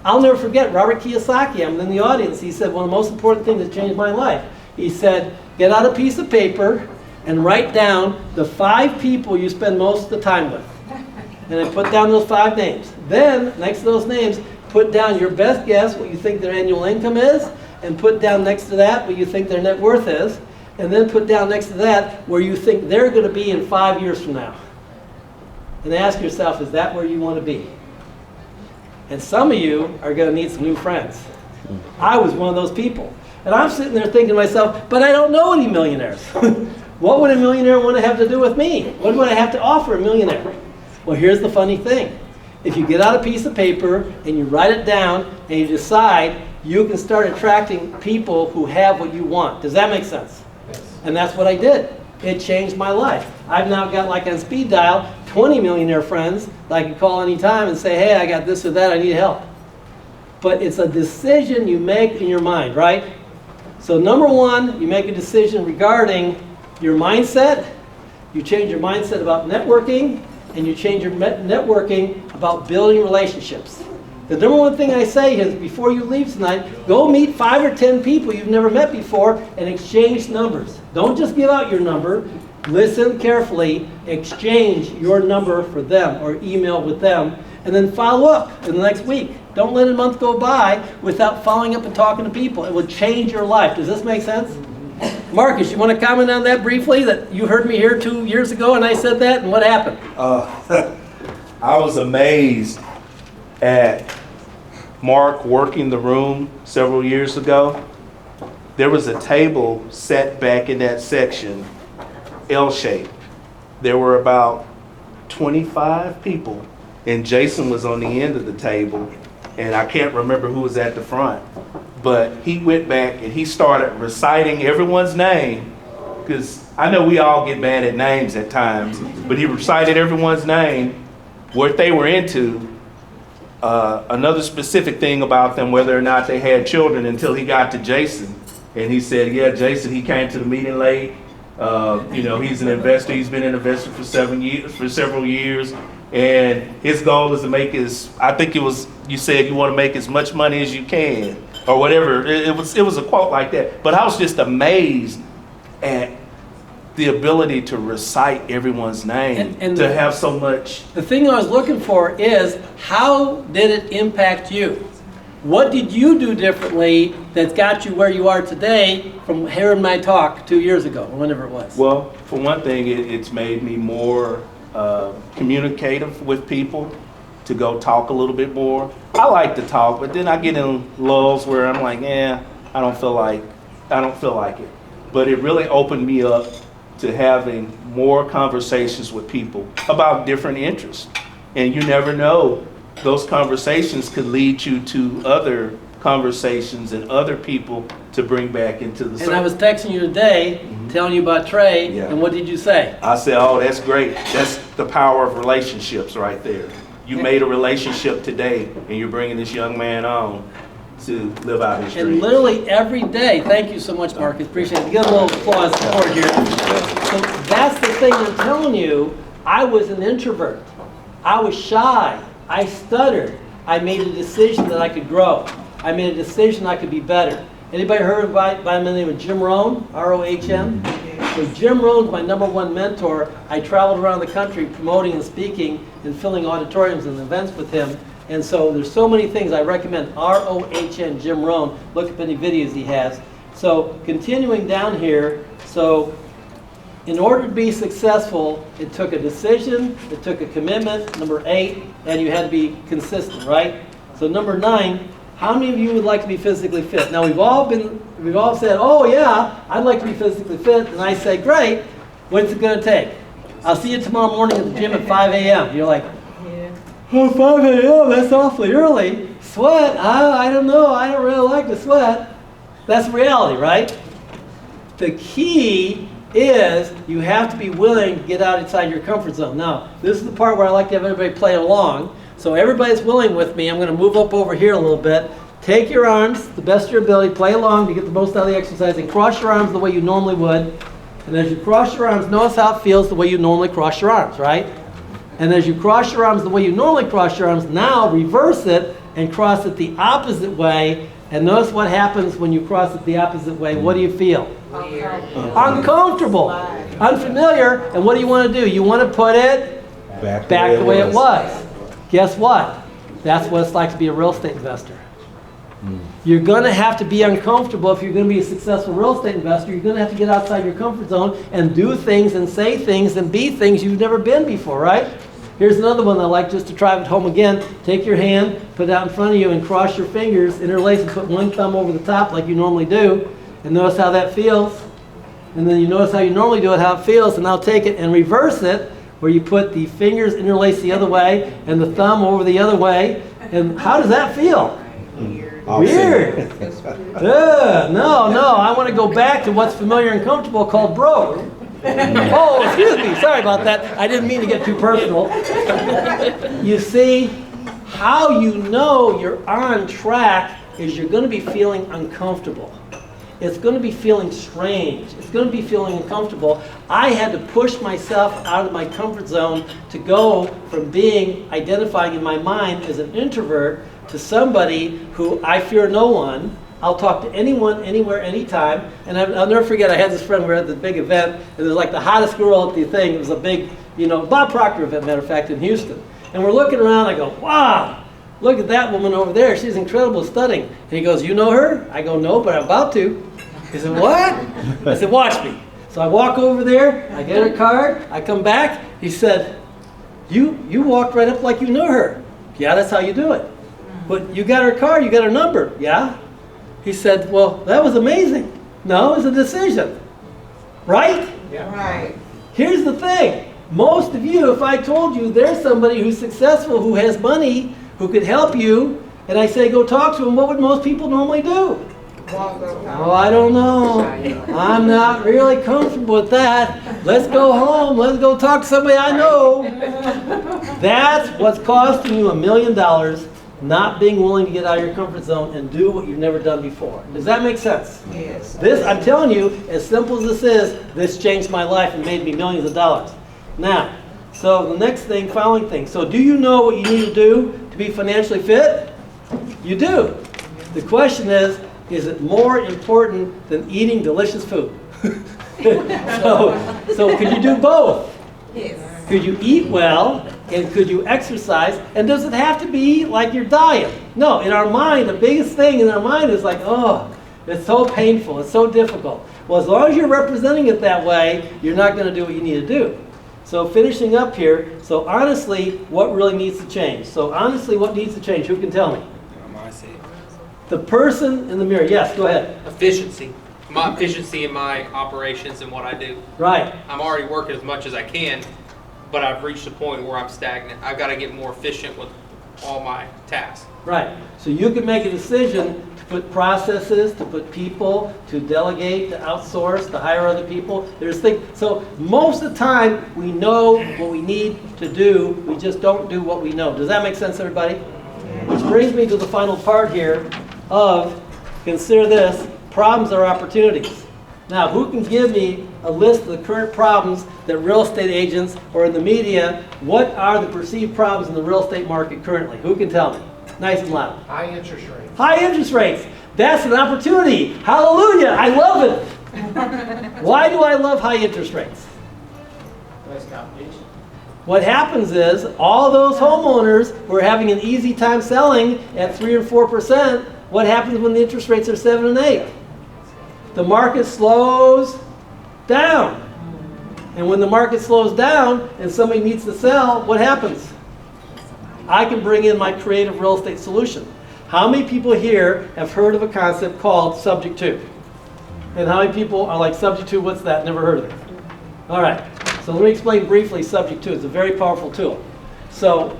I'll never forget Robert Kiyosaki. I'm in the audience. He said one of the most important things that changed my life. He said, get out a piece of paper and write down the 5 people you spend most of the time with. And I put down those 5 names. Then, next to those names, put down your best guess, what you think their annual income is, and put down next to that what you think their net worth is, and then put down next to that where you think they're going to be in 5 years from now. And ask yourself, is that where you want to be? And some of you are going to need some new friends. I was one of those people. And I'm sitting there thinking to myself, but I don't know any millionaires. What would a millionaire want to have to do with me? What would I have to offer a millionaire? Well, here's the funny thing. If you get out a piece of paper and you write it down and you decide, you can start attracting people who have what you want. Does that make sense? Yes. And that's what I did. It changed my life. I've now got, like on speed dial, 20 millionaire friends that I can call anytime and say, hey, I got this or that, I need help. But it's a decision you make in your mind, right? So number 1, you make a decision regarding your mindset. You change your mindset about networking, and you change your networking about building relationships. The number one thing I say is before you leave tonight, go meet 5 or 10 people you've never met before and exchange numbers. Don't just give out your number. Listen carefully, exchange your number for them or email with them, and then follow up in the next week. Don't let a month go by without following up and talking to people. It will change your life. Does this make sense? Marcus, you want to comment on that briefly? That you heard me here 2 years ago and I said that, and what happened? I was amazed at Mark working the room several years ago. There was a table set back in that section, L-shaped. There were about 25 people, and Jason was on the end of the table, and I can't remember who was at the front. But he went back and he started reciting everyone's name, because I know we all get bad at names at times, but he recited everyone's name, what they were into, another specific thing about them, whether or not they had children, until he got to Jason. And he said, yeah, Jason, he came to the meeting late. He's an investor. He's been an investor for several years. And his goal is to make I think it was, you said you want to make as much money as you can, or whatever. It was a quote like that. But I was just amazed at the ability to recite everyone's name, and to have so much. The thing I was looking for is, how did it impact you? What did you do differently that's got you where you are today from hearing my talk 2 years ago, or whenever it was? Well, for one thing, it's made me more communicative with people, to go talk a little bit more. I like to talk, but then I get in lulls where I'm like, I don't feel like it. But it really opened me up to having more conversations with people about different interests. And you never know, those conversations could lead you to other conversations and other people to bring back into the circle. And I was texting you today, telling you about Trey, Yeah. and what did you say? I said, oh, that's great. That's the power of relationships right there. You made a relationship today, and you're bringing this young man on to live out his dreams. And literally every day, thank you so much, Marcus, appreciate it. Give a little applause support here. So that's the thing I'm telling you, I was an introvert. I was shy. I stuttered. I made a decision that I could grow. I made a decision I could be better. Anybody heard by the name of Jim Rohn, R-O-H-N? So Jim Rohn's my #1 mentor. I traveled around the country promoting and speaking and filling auditoriums and events with him. And so there's so many things I recommend. R-O-H-N, Jim Rohn. Look up any videos he has. So continuing down here, so in order to be successful, it took a decision, it took a commitment, number 8, and you had to be consistent, right? So number 9, how many of you would like to be physically fit? Now we've all said, oh yeah, I'd like to be physically fit, and I say, great, what's it gonna take? I'll see you tomorrow morning at the gym at 5 a.m. You're like, oh, 5 a.m., that's awfully early. Sweat, I don't know, I don't really like to sweat. That's reality, right? The key is you have to be willing to get outside your comfort zone. Now, this is the part where I like to have everybody play along. So everybody's willing with me. I'm going to move up over here a little bit. Take your arms, the best of your ability, play along to get the most out of the exercise, and cross your arms the way you normally would. And as you cross your arms, notice how it feels the way you normally cross your arms, right? And as you cross your arms the way you normally cross your arms, now reverse it and cross it the opposite way. And notice what happens when you cross it the opposite way. What do you feel? Uncomfortable, unfamiliar, and what do you want to do? You want to put it back the way it was. Guess what? That's what it's like to be a real estate investor. You're going to have to be uncomfortable if you're going to be a successful real estate investor. You're going to have to get outside your comfort zone and do things and say things and be things you've never been before, right? Here's another one I like just to try at home again. Take your hand, put it out in front of you, and cross your fingers, interlace, and put one thumb over the top like you normally do. And notice how that feels. And then you notice how you normally do it, how it feels. And now take it and reverse it, where you put the fingers interlaced the other way and the thumb over the other way. And how does that feel? Weird. No, I want to go back to what's familiar and comfortable, called broke. Oh, excuse me, sorry about that. I didn't mean to get too personal. You see, how you know you're on track is you're going to be feeling uncomfortable. it's going to be feeling strange. It's going to be feeling uncomfortable. I had to push myself out of my comfort zone to go from being identifying in my mind as an introvert to somebody who I fear no one. I'll talk to anyone, anywhere, anytime. And I'll never forget, I had this friend, we were at this big event, and it was like the hottest girl at the thing. It was a big, Bob Proctor event, matter of fact, in Houston. And we're looking around, I go, wow, look at that woman over there. She's incredible studying. And he goes, you know her? I go, no, but I'm about to. He said, what? I said, watch me. So I walk over there, I get her card, I come back. He said, you walked right up like you knew her. Yeah, that's how you do it. But you got her card, you got her number. Yeah? He said, well, that was amazing. No, it was a decision. Right? Yeah. Right. Here's the thing. Most of you, if I told you there's somebody who's successful, who has money, who could help you, and I say go talk to him, what would most people normally do? Oh, I don't know. I'm not really comfortable with that. Let's go home. Let's go talk to somebody I know. That's what's costing you $1 million, not being willing to get out of your comfort zone and do what you've never done before. Does that make sense? Yes. This, I'm telling you, as simple as this is, this changed my life and made me millions of dollars. Now, so the next thing, following thing. So do you know what you need to do to be financially fit? You do. The question is it more important than eating delicious food? So could you do both? Yes. Could you eat well, and could you exercise? And does it have to be like your diet? No, in our mind, the biggest thing in our mind is like, oh, it's so painful, it's so difficult. Well, as long as you're representing it that way, you're not going to do what you need to do. So finishing up here, so honestly, what really needs to change? So honestly, what needs to change? Who can tell me? The person in the mirror. Yes, go ahead. Efficiency. My efficiency in my operations and what I do. Right. I'm already working as much as I can, but I've reached a point where I'm stagnant. I've got to get more efficient with all my tasks. Right. So you can make a decision to put processes, to put people, to delegate, to outsource, to hire other people. There's things. So most of the time, we know what we need to do. We just don't do what we know. Does that make sense, everybody? Which brings me to the final part here of, consider this, problems are opportunities. Now, who can give me a list of the current problems that real estate agents or in the media, what are the perceived problems in the real estate market currently? Who can tell me? Nice and loud. High interest rates. High interest rates. That's an opportunity. Hallelujah. I love it. Why do I love high interest rates? Less competition. What happens is all those homeowners who are having an easy time selling at 3 or 4%, what happens when the interest rates are 7 and 8? The market slows down. And when the market slows down and somebody needs to sell, what happens? I can bring in my creative real estate solution. How many people here have heard of a concept called subject to? And how many people are like, subject to, what's that? Never heard of it. All right. So let me explain briefly subject to. It's a very powerful tool. So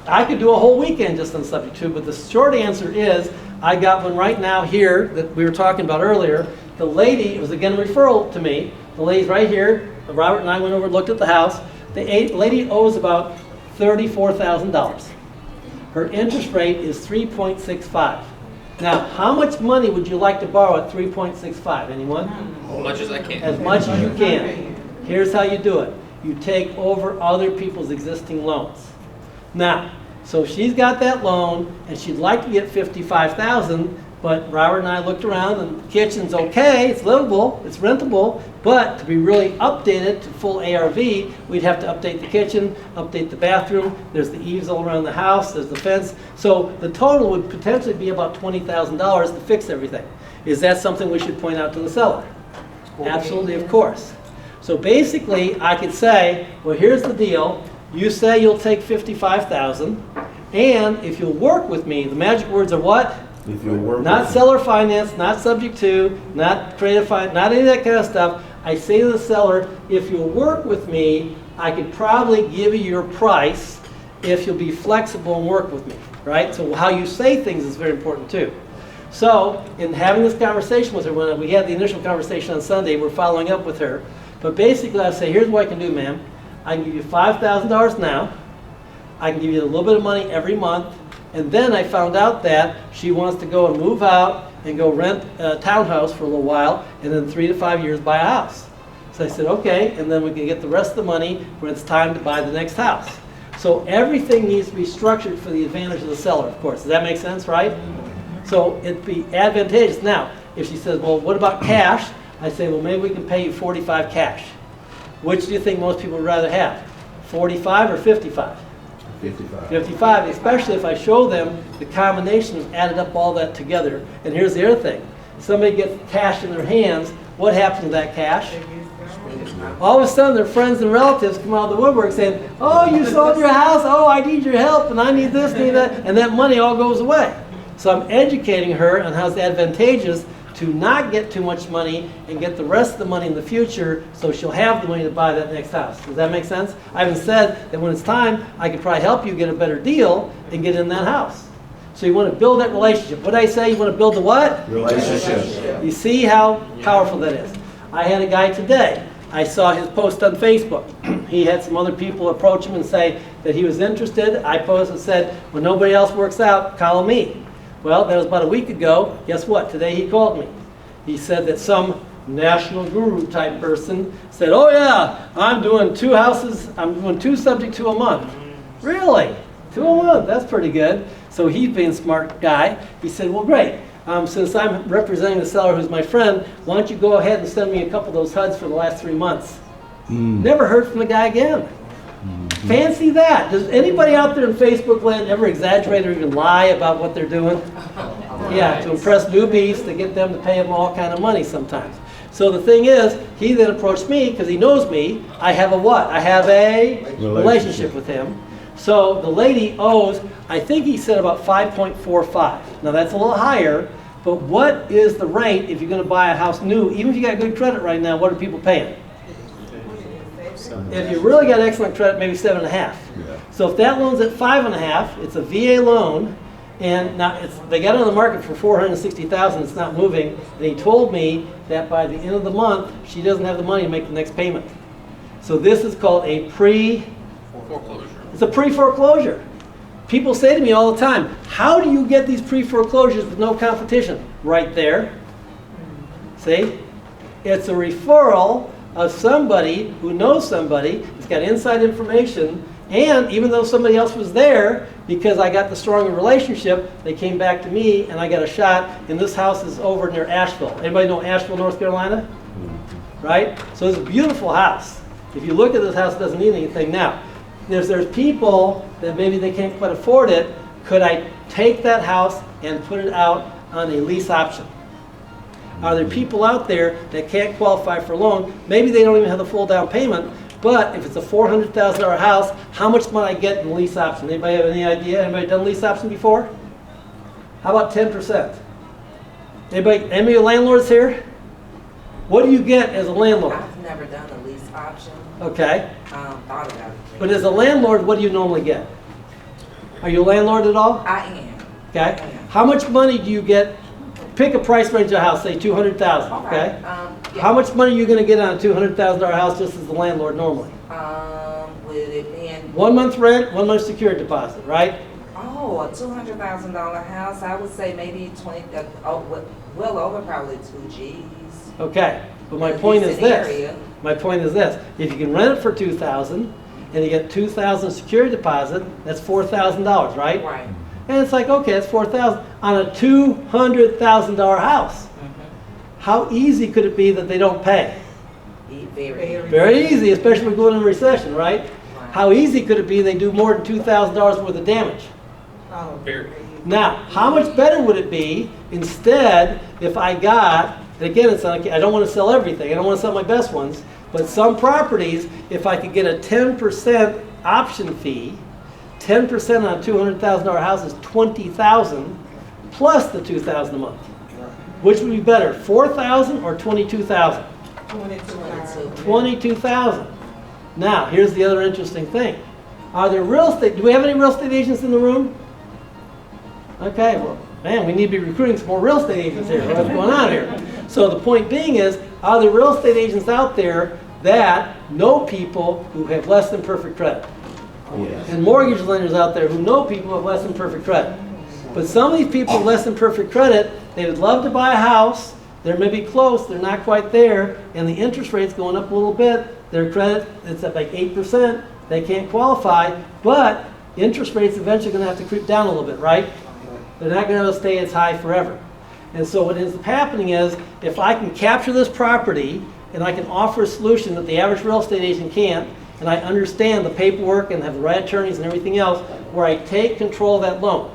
I could do a whole weekend just on subject to, but the short answer is I got one right now here that we were talking about earlier. The lady, it was again a referral to me. The lady's right here. Robert and I went over and looked at the house. The lady owes about $34,000. Her interest rate is 3.65. Now, how much money would you like to borrow at 3.65? Anyone? As much as I can. As much as you can. Here's how you do it. You take over other people's existing loans. Now, so she's got that loan, and she'd like to get $55,000, but Robert and I looked around, and the kitchen's okay, it's livable, it's rentable, but to be really updated to full ARV, we'd have to update the kitchen, update the bathroom, there's the eaves all around the house, there's the fence. So the total would potentially be about $20,000 to fix everything. Is that something we should point out to the seller? Absolutely, of course. So basically, I could say, well, here's the deal. You say you'll take $55,000, and if you'll work with me, the magic words are what? If you'll work Not with seller finance, not subject to, not creative finance, not any of that kind of stuff. I say to the seller, if you'll work with me, I could probably give you your price if you'll be flexible and work with me, right? So how you say things is very important too. So in having this conversation with her, when we had the initial conversation on Sunday, we're following up with her. But basically I say, here's what I can do, ma'am. I can give you $5,000 now. I can give you a little bit of money every month. And then I found out that she wants to go and move out and go rent a townhouse for a little while, and in 3 to 5 years buy a house. So I said, okay, and then we can get the rest of the money when it's time to buy the next house. So everything needs to be structured for the advantage of the seller, of course. Does that make sense, right? So it'd be advantageous. Now, if she says, well, what about cash? I say, well, maybe we can pay you 45 cash. Which do you think most people would rather have? 45 or 55? 55. 55, especially if I show them the combination of added up all that together. And here's the other thing. Somebody gets cash in their hands, what happens to that cash? All of a sudden, their friends and relatives come out of the woodwork saying, oh, you sold your house, oh, I need your help, and I need this, need that, and that money all goes away. So I'm educating her on how it's advantageous to not get too much money and get the rest of the money in the future so she'll have the money to buy that next house. Does that make sense? I haven't said that when it's time, I could probably help you get a better deal and get in that house. So you want to build that relationship. What did I say? You want to build the what? Relationship. You see how powerful that is. I had a guy today. I saw his post on Facebook. He had some other people approach him and say that he was interested. I posted and said, when nobody else works out, call me. Well, that was about a week ago. Guess what? Today he called me. He said that some national guru type person said, oh yeah, I'm doing 2 houses, I'm doing 2 subject to a month. Really? 2 a month? That's pretty good. So he's being a smart guy. He said, well, great. Since I'm representing the seller who's my friend, why don't you go ahead and send me a couple of those HUDs for the last 3 months? Never heard from the guy again. Fancy that. Does anybody out there in Facebook land ever exaggerate or even lie about what they're doing? Yeah, to impress newbies, to get them to pay them all kind of money sometimes. So the thing is, he then approached me because he knows me. I have a what? I have a relationship with him. So the lady owes, I think he said about 5.45. Now that's a little higher, but what is the rate if you're going to buy a house new? Even if you got good credit right now, what are people paying? If you really got excellent credit, maybe 7.5. Yeah. So if that loan's at 5.5, it's a VA loan, and now they got it on the market for $460,000. It's not moving. And he told me that by the end of the month, she doesn't have the money to make the next payment. So this is called a Foreclosure. It's a pre-foreclosure. People say to me all the time, how do you get these pre-foreclosures with no competition? Right there. See? It's a referral of somebody who knows somebody, has got inside information, and even though somebody else was there, because I got the stronger relationship, they came back to me and I got a shot, and this house is over near Asheville. Anybody know Asheville, North Carolina? Right? So it's a beautiful house. If you look at this house, it doesn't need anything. Now, if there's people that maybe they can't quite afford it, could I take that house and put it out on a lease option? Are there people out there that can't qualify for a loan? Maybe they don't even have the full down payment, but if it's a $400,000 house, how much might I get in lease option? Anybody have any idea? Anybody done lease option before? How about 10%? Any landlords here? What do you get as a landlord? I've never done a lease option. Okay. Thought about it. But as a landlord, what do you normally get? Are you a landlord at all? I am. Okay. How much money do you get? Pick a price range of a house, say $200,000. Okay. Yeah. How much money are you going to get on a $200,000 house just as the landlord normally? With it being 1 month rent, 1 month security deposit, right? a $200,000 house, I would say maybe 20. Well over probably 2 G's. Okay. But my In a point is decent this. area. My point is this. If you can rent it for $2,000 and you get $2,000 security deposit, that's $4,000, right? Right. And it's like, okay, that's $4,000 on a $200,000 house. How easy could it be that they don't pay? Very. Very easy, especially if we go into a recession, right? Right. How easy could it be they do more than $2,000 worth of damage? Very. Now, how much better would it be instead if I got, and again, it's not, I don't want to sell everything, I don't want to sell my best ones, but some properties, if I could get a 10% option fee, 10% on a $200,000 house is $20,000 plus the $2,000 a month. Which would be better, $4,000 or $22,000? $22,000. Now, here's the other interesting thing. Are there real estate, do we have any real estate agents in the room? Okay, well, man, we need to be recruiting some more real estate agents here. What's going on here? So the point being is, are there real estate agents out there that know people who have less than perfect credit? Yes. And mortgage lenders out there who know people who have less than perfect credit? But some of these people with less than perfect credit, they would love to buy a house, they're maybe close, they're not quite there, and the interest rate's going up a little bit, their credit, it's at like 8%, they can't qualify, but interest rates eventually gonna have to creep down a little bit, right? They're not gonna stay as high forever. And so what ends up happening is, if I can capture this property, and I can offer a solution that the average real estate agent can't, and I understand the paperwork and have the right attorneys and everything else, where I take control of that loan.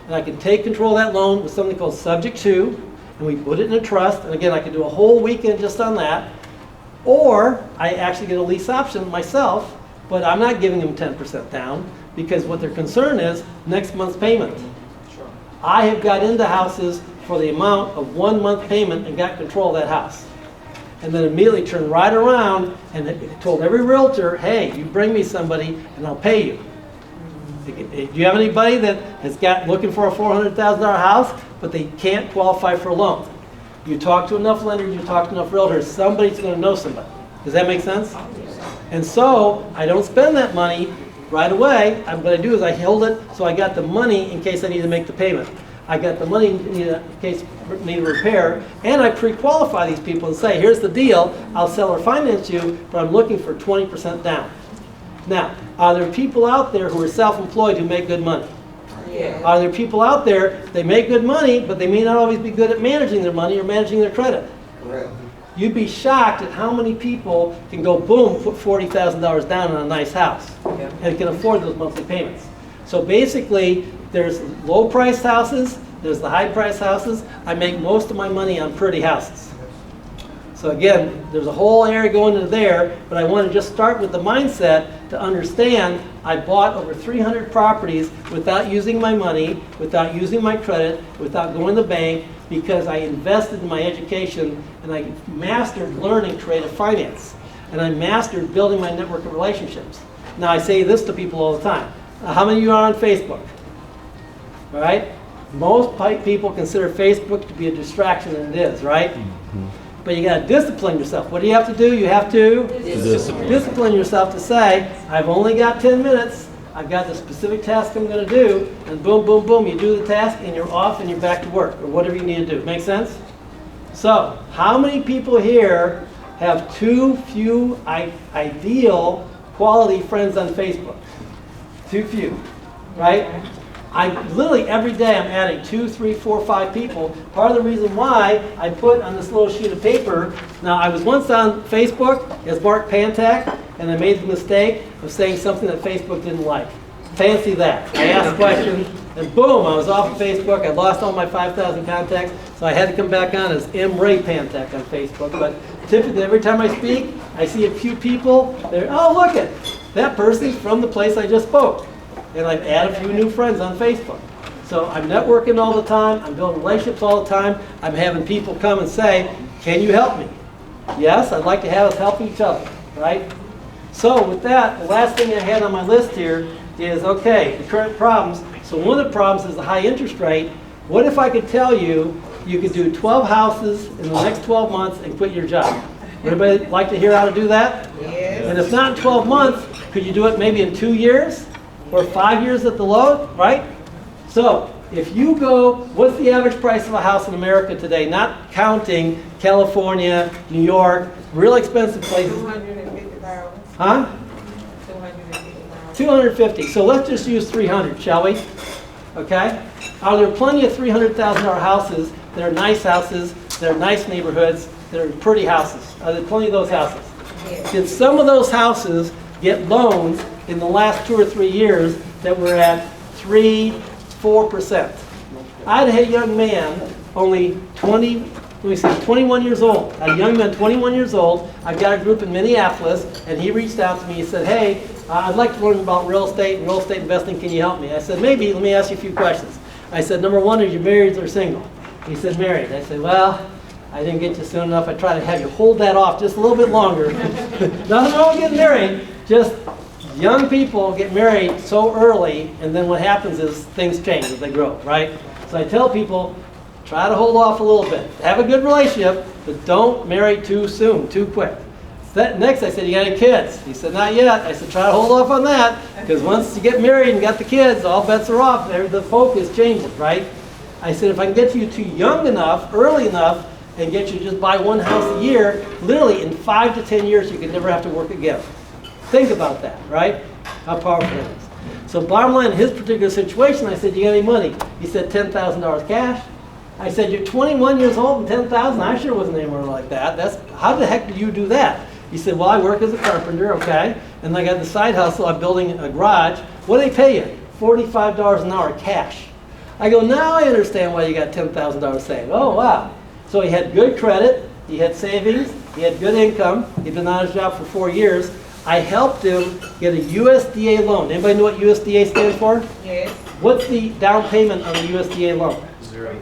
And I can take control of that loan with something called subject to, and we put it in a trust, and again, I can do a whole weekend just on that, or I actually get a lease option myself, but I'm not giving them 10% down, because what their concern is next month's payment. I have got into houses for the amount of 1 month payment and got control of that house. And then immediately turned right around and told every realtor, hey, you bring me somebody and I'll pay you. Do you have anybody that has got looking for a $400,000 house, but they can't qualify for a loan? You talk to enough lenders, you talk to enough realtors, somebody's going to know somebody. Does that make sense? And so I don't spend that money right away. What I do is I hold it so I got the money in case I need to make the payment. I got the money in case I need a repair, and I pre-qualify these people and say, here's the deal, I'll sell or finance you, but I'm looking for 20% down. Now, are there people out there who are self-employed who make good money? Yeah. Are there people out there, they make good money, but they may not always be good at managing their money or managing their credit? Correct. You'd be shocked at how many people can go, boom, put $40,000 down on a nice house, Yeah. and can afford those monthly payments. So basically, there's low-priced houses, there's the high-priced houses. I make most of my money on pretty houses. So again, there's a whole area going into there, but I want to just start with the mindset to understand I bought over 300 properties without using my money, without using my credit, without going to the bank, because I invested in my education and I mastered learning creative finance. And I mastered building my network of relationships. Now I say this to people all the time. How many of you are on Facebook? All right? Most people consider Facebook to be a distraction, and it is, right? But you got to discipline yourself. What do you have to do? You have to discipline yourself to say, I've only got 10 minutes. I've got the specific task I'm going to do. And boom, boom, boom, you do the task and you're off and you're back to work or whatever you need to do. Make sense? So, how many people here have too few ideal quality friends on Facebook? Too few, right? I literally every day I'm adding 2, 3, 4, 5 people. Part of the reason why I put on this little sheet of paper, now I was once on Facebook as Mark Pantak, and I made the mistake of saying something that Facebook didn't like. Fancy that. I asked questions, and boom, I was off of Facebook. I lost all my 5,000 contacts, so I had to come back on as SBREIA Pantek on Facebook. But typically every time I speak, I see a few people, they're, oh look it, that person's from the place I just spoke. And I've added a few new friends on Facebook. So I'm networking all the time, I'm building relationships all the time, I'm having people come and say, can you help me? Yes, I'd like to have us help each other, right? So with that, the last thing I had on my list here is, okay, the current problems. So one of the problems is the high interest rate. What if I could tell you, you could do 12 houses in the next 12 months and quit your job? Would anybody like to hear how to do that? Yes. And if not in 12 months, could you do it maybe in 2 years? Or 5 years at the low, right? So, if you go, what's the average price of a house in America today? Not counting California, New York, real expensive places. $250,000. Huh? $250,000. 250. So let's just use 300, shall we? Okay? Are there plenty of $300,000 houses that are nice houses, that are nice neighborhoods, that are pretty houses? Are there plenty of those houses? Yes. Did some of those houses get loans in the last 2 or 3 years that were at 3, 4%? I had a young man, only 21 years old. A young man, 21 years old. I've got a group in Minneapolis, and he reached out to me. He said, hey, I'd like to learn about real estate and real estate investing. Can you help me? I said, maybe. Let me ask you a few questions. I said, number one, are you married or single? He said, married. I said, well, I didn't get you soon enough. I tried to have you hold that off just a little bit longer. Nothing wrong with getting married. Just young people get married so early, and then what happens is things change as they grow, right? So I tell people, try to hold off a little bit. Have a good relationship, but don't marry too soon, too quick. Next, I said, you got any kids? He said, not yet. I said, try to hold off on that, because once you get married and got the kids, all bets are off. The focus changes, right? I said, if I can get you to young enough, early enough, and get you to just buy one house a year, literally in 5 to 10 years, you could never have to work again. Think about that, right? How powerful that is. So bottom line, in his particular situation, I said, you got any money? He said, $10,000 cash. I said, you're 21 years old and $10,000? I sure wasn't anywhere like that. How the heck did you do that? He said, well, I work as a carpenter, okay? And I got the side hustle, I'm building a garage. What do they pay you? $45 an hour cash. I go, now I understand why you got $10,000 saved. Oh, wow. So he had good credit, he had savings, he had good income, he'd been on his job for 4 years. I helped him get a USDA loan. Anybody know what USDA stands for? Yes. What's the down payment on a USDA loan? 0.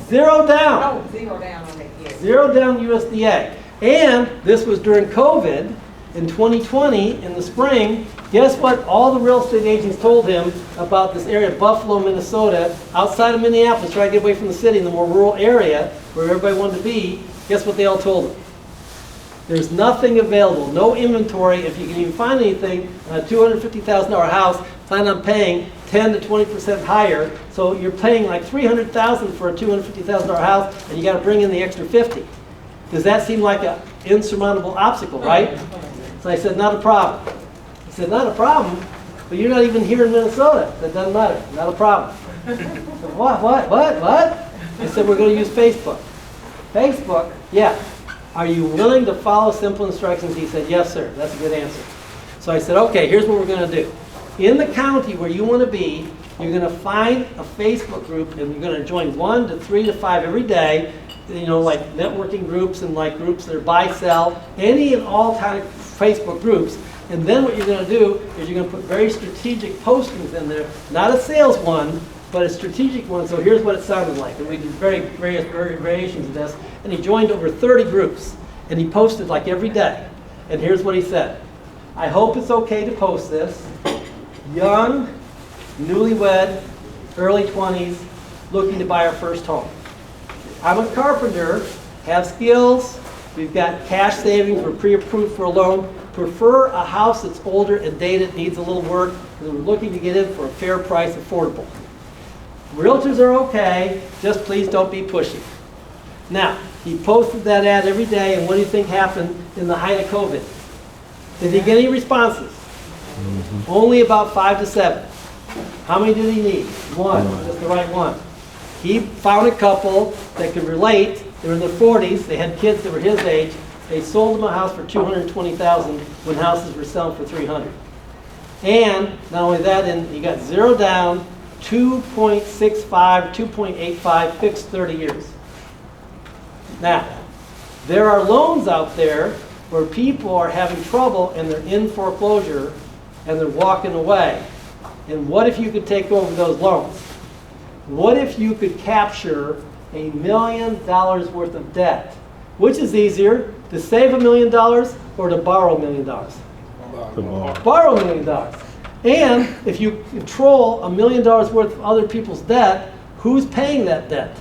Zero down. Oh, 0 down on it, yes. Zero down USDA. And this was during COVID in 2020 in the spring. Guess what all the real estate agents told him about this area, Buffalo, Minnesota, outside of Minneapolis, trying to get away from the city in the more rural area where everybody wanted to be? Guess what they all told him? There's nothing available, no inventory. If you can even find anything, a $250,000 house, plan on paying 10 to 20% higher. So you're paying like $300,000 for a $250,000 house, and you got to bring in the extra 50. Does that seem like an insurmountable obstacle, right? So I said, not a problem. He said, not a problem? But you're not even here in Minnesota. That doesn't matter. Not a problem. I said, what? I said, we're going to use Facebook. Facebook? Yeah. Are you willing to follow simple instructions? He said, yes, sir. That's a good answer. So I said, okay, here's what we're going to do. In the county where you want to be, you're going to find a Facebook group, and you're going to join 1 to 3 to 5 every day, you know, like networking groups and like groups that are buy, sell, any and all kind of Facebook groups. And then what you're going to do is you're going to put very strategic postings in there, not a sales one, but a strategic one. So here's what it sounded like. And we did various variations of this. And he joined over 30 groups. And he posted like every day. And here's what he said. I hope it's okay to post this. Young, newlywed, early 20s, looking to buy our first home. I'm a carpenter, have skills, we've got cash savings, we're pre-approved for a loan. Prefer a house that's older and dated, needs a little work, because we're looking to get in for a fair price, affordable. Realtors are okay, just please don't be pushy. Now, he posted that ad every day, and what do you think happened in the height of COVID? Did he get any responses? Only about 5 to 7. How many did he need? One, just the right one. He found a couple that could relate. They were in their 40s, they had kids that were his age. They sold him a house for $220,000 when houses were selling for $300,000. And not only that, and you got zero down, 2.65, 2.85, fixed 30 years. Now, there are loans out there where people are having trouble and they're in foreclosure and they're walking away. And what if you could take over those loans? What if you could capture $1 million worth of debt? Which is easier, to save $1 million or to borrow $1 million? Borrow $1 million. And if you control $1 million worth of other people's debt, who's paying that debt?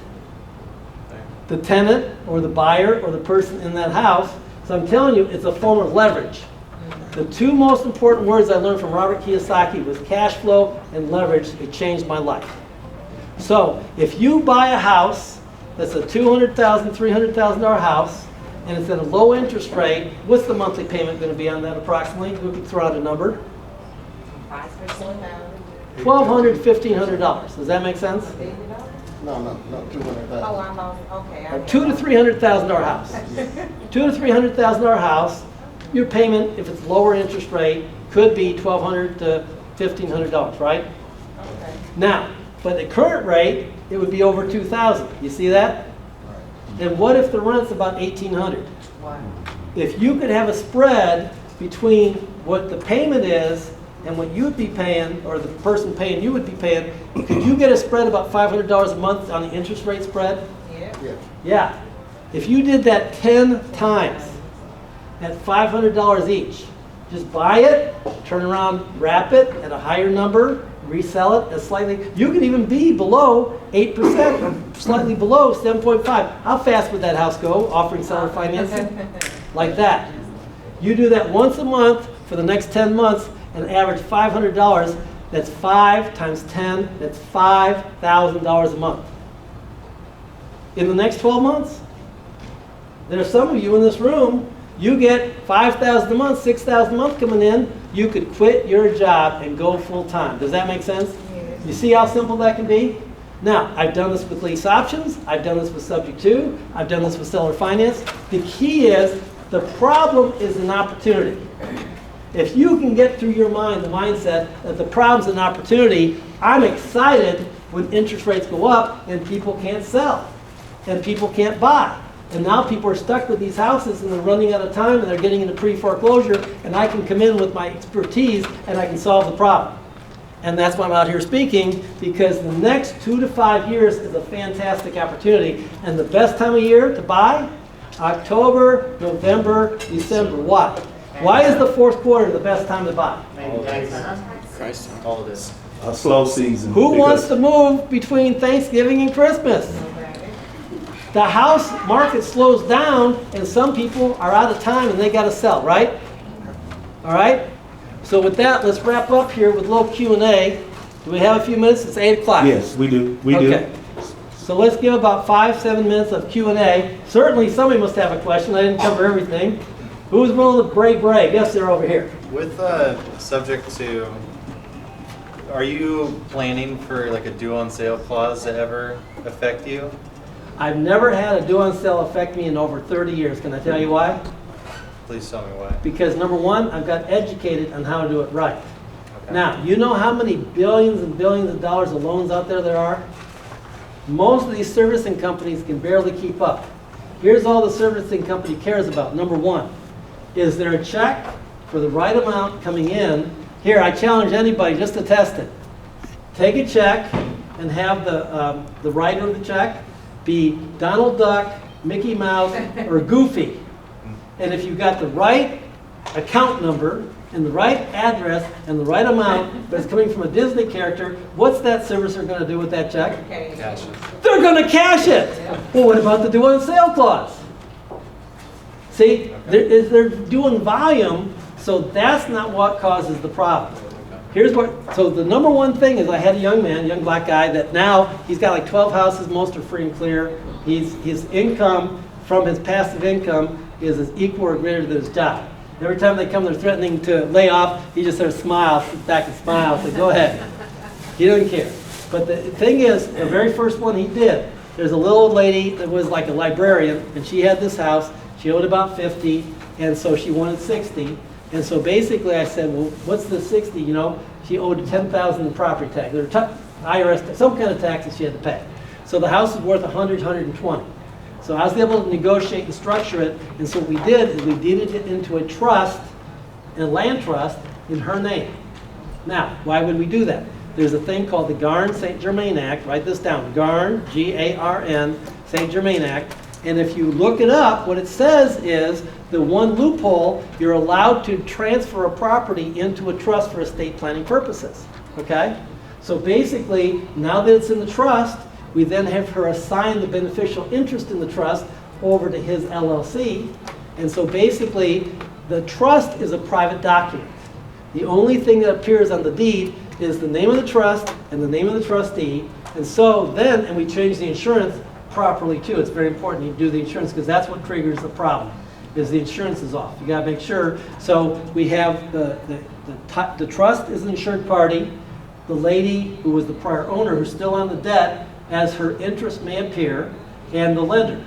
The tenant or the buyer or the person in that house. So I'm telling you, it's a form of leverage. The two most important words I learned from Robert Kiyosaki was cash flow and leverage. It changed my life. So if you buy a house that's a $200,000, $300,000 house, and it's at a low interest rate, what's the monthly payment going to be on that approximately? We can throw out a number. $1,200, $1,500. Does that make sense? No, 200,000. Oh, I'm on, okay. A $200,000 to $300,000 house. $200,000 to $300,000 house. Your payment, if it's lower interest rate, could be $1,200 to $1,500, right? Okay. Now, but the current rate, it would be over $2,000. You see that? And what if the rent's about $1,800? Wow. If you could have a spread between what the payment is and what you would be paying, or the person paying you would be paying, could you get a spread about $500 a month on the interest rate spread? Yeah. Yeah. If you did that 10 times at $500 each, just buy it, turn around, wrap it at a higher number, resell it at slightly, you could even be below 8% or slightly below 7.5. How fast would that house go offering seller financing? Like that. You do that once a month for the next 10 months and average $500. That's 5 times 10, that's $5,000 a month. In the next 12 months, there are some of you in this room, you get $5,000 a month, $6,000 a month coming in, you could quit your job and go full time. Does that make sense? Yes. You see how simple that can be? Now, I've done this with lease options, I've done this with subject to, I've done this with seller finance. The key is, the problem is an opportunity. If you can get through your mind the mindset that the problem's an opportunity, I'm excited when interest rates go up and people can't sell and people can't buy. And now people are stuck with these houses and they're running out of time and they're getting into pre-foreclosure, and I can come in with my expertise and I can solve the problem. And that's why I'm out here speaking, because the next 2 to 5 years is a fantastic opportunity. And the best time of year to buy? October, November, December. Why? Why is the fourth quarter the best time to buy? All of this. A slow season. Who wants to move between Thanksgiving and Christmas? The house market slows down and some people are out of time and they got to sell, right? All right? So with that, let's wrap up here with a little Q&A. Do we have a few minutes? It's 8 o'clock. Yes, we do. We Okay. So let's give about 5-7 minutes of Q&A. Certainly somebody must have a question. I didn't cover everything. Who's willing to brag? Yes, they're over here. With subject to, are you planning for like a due on sale clause to ever affect you? I've never had a due on sale affect me in over 30 years. Can I tell you why? Please tell me why. Because number one, I've got educated on how to do it right. Okay. Now, you know how many billions and billions of dollars of loans out there are? Most of these servicing companies can barely keep up. Here's all the servicing company cares about. Number one, is there a check for the right amount coming in? Here, I challenge anybody just to test it. Take a check and have the writer of the check be Donald Duck, Mickey Mouse, or Goofy. And if you've got the right account number and the right address and the right amount, but it's coming from a Disney character, what's that servicer going to do with that check? Okay. Gotcha. They're going to cash it. Well, what about the due on sale clause? See, they're doing volume, so that's not what causes the problem. So the number one thing is, I had a young man, young black guy, that now he's got like 12 houses, most are free and clear. His income from his passive income is as equal or greater than his job. Every time they come, they're threatening to lay off, he just sort of smiles, sits back and smiles, like, go ahead. He doesn't care. But the thing is, the very first one he did, there's a little old lady that was like a librarian, and she had this house. She owed about 50, and so she wanted 60. And so basically I said, well, what's the 60? You know, she owed $10,000 in property tax. There were IRS, some kind of taxes she had to pay. So the house was worth 100, 120. So I was able to negotiate and structure it. And so what we did is we deeded it into a trust, a land trust, in her name. Now, why would we do that? There's a thing called the Garn-St. Germain Act. Write this down. Garn, G-A-R-N, St. Germain Act. And if you look it up, what it says is the one loophole, you're allowed to transfer a property into a trust for estate planning purposes. Okay? So basically, now that it's in the trust, we then have her assign the beneficial interest in the trust over to his LLC. And so basically, the trust is a private document. The only thing that appears on the deed is the name of the trust and the name of the trustee. And so then, and we change the insurance properly too. It's very important you do the insurance, because that's what triggers the problem, is the insurance is off. You gotta make sure. So we have the trust is an insured party. The lady who was the prior owner, who's still on the debt, as her interest may appear, and the lender.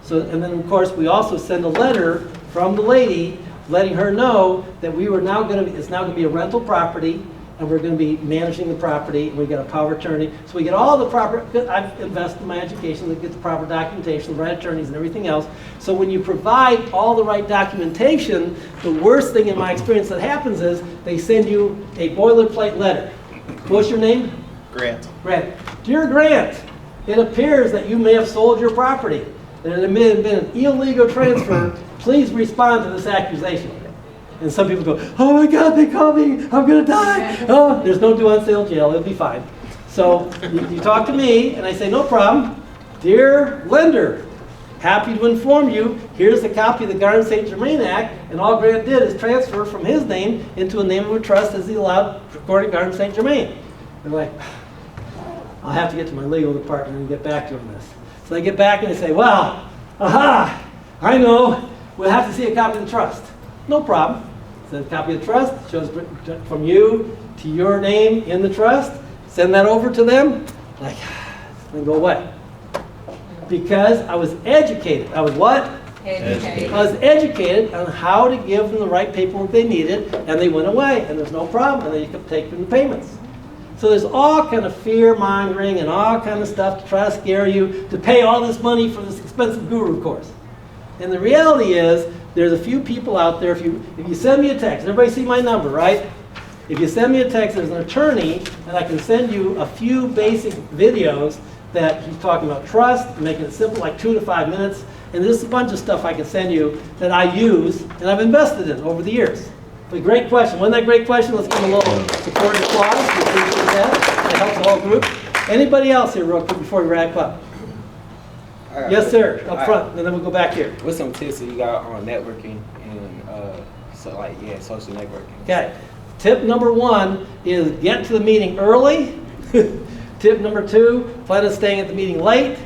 So, and then of course we also send a letter from the lady letting her know that we were now going to, it's now going to be a rental property, and we're going to be managing the property, and we got a power of attorney. So we get all the proper, I've invested in my education to get the proper documentation, the right attorneys and everything else. So when you provide all the right documentation, the worst thing in my experience that happens is they send you a boilerplate letter. What's your name? Grant. Grant. Dear Grant, it appears that you may have sold your property. There may have been an illegal transfer. Please respond to this accusation. And some people go, oh my God, they called me, I'm going to die. Oh, there's no due on sale jail, it'll be fine. So you talk to me, and I say, no problem. Dear lender, Happy to inform you, here's a copy of the Garden St. Germain Act, and all Grant did is transfer from his name into a name of a trust as he allowed recorded Garden St. Germain. They're like, I'll have to get to my legal department and get back to them this. So they get back and they say, well, aha, I know, we'll have to see a copy of the trust. No problem. Send a copy of the trust, shows from you to your name in the trust, send that over to them, like, it's gonna go away. Because I was educated. I was what? Educated. I was educated on how to give them the right paperwork they needed, and they went away, and there's no problem, and then you could take them the payments. So there's all kind of fear-mongering and all kind of stuff to try to scare you to pay all this money for this expensive guru course. And the reality is, there's a few people out there, if you send me a text, everybody see my number, right? If you send me a text, there's an attorney, and I can send you a few basic videos that he's talking about trust, making it simple, like 2 to 5 minutes. And there's a bunch of stuff I can send you that I use and I've invested in over the years. But great question. Wasn't that a great question? Let's give him a little support and applause. We appreciate that. It helps the whole group. Anybody else here real quick before we wrap up? Yes, sir. Up front, and then we'll go back here. What's some tips that you got on networking and social networking? Okay. Tip number 1 is get to the meeting early. Tip number 2, plan on staying at the meeting late.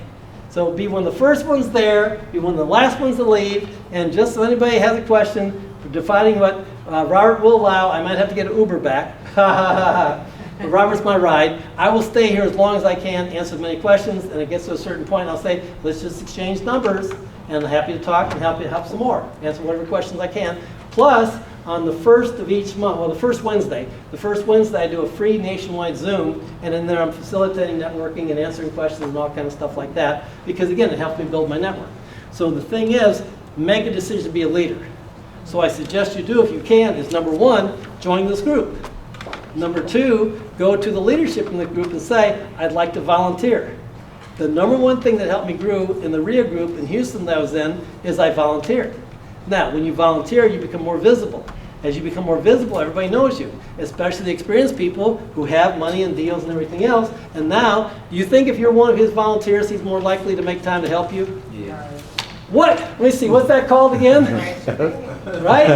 So be one of the first ones there, be one of the last ones to leave, and just so anybody has a question for defining what Robert will allow, I might have to get an Uber back. But Robert's my ride. I will stay here as long as I can, answer as many questions, and it gets to a certain point, I'll say, let's just exchange numbers, and I'm happy to talk and help some more, answer whatever questions I can. Plus, on the first of each month, well, the first Wednesday I do a free nationwide Zoom, and in there I'm facilitating networking and answering questions and all kind of stuff like that, because again, it helps me build my network. So the thing is, make a decision to be a leader. So I suggest you do, if you can, is number 1, join this group. Number 2, go to the leadership in the group and say, I'd like to volunteer. The number 1 thing that helped me grow in the REIA group in Houston that I was in is I volunteered. Now, when you volunteer, you become more visible. As you become more visible, everybody knows you, especially the experienced people who have money and deals and everything else. And now, you think if you're one of his volunteers, he's more likely to make time to help you? Yeah. What? Let me see, what's that called again? Right?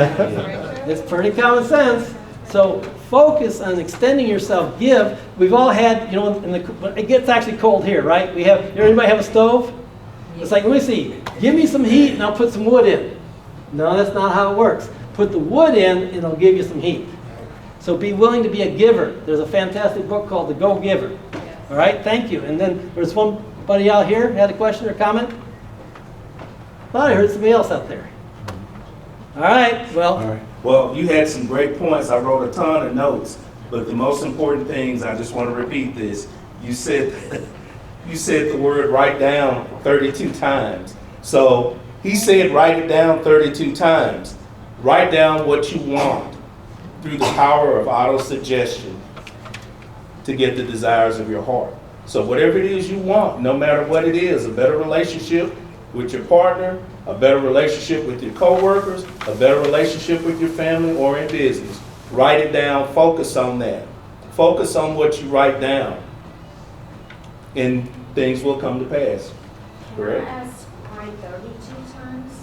It's pretty common sense. So focus on extending yourself, give. We've all had, you know, it gets actually cold here, right? Everybody have a stove? It's like, let me see, give me some heat and I'll put some wood in. No, that's not how it works. Put the wood in and it'll give you some heat. So be willing to be a giver. There's a fantastic book called The Go-Giver. All right, thank you. And then there's one buddy out here had a question or comment. Thought I heard somebody else out there. All right, well. All right. Well, you had some great points. I wrote a ton of notes, but the most important things, I just want to repeat this. You said the word write down 32 times. So he said write it down 32 times. Write down what you want through the power of auto-suggestion to get the desires of your heart. So whatever it is you want, no matter what it is, a better relationship with your partner, a better relationship with your coworkers, a better relationship with your family or in business, write it down, focus on that. Focus on what you write down, and things will come to pass. Correct? Can I ask why 32 times?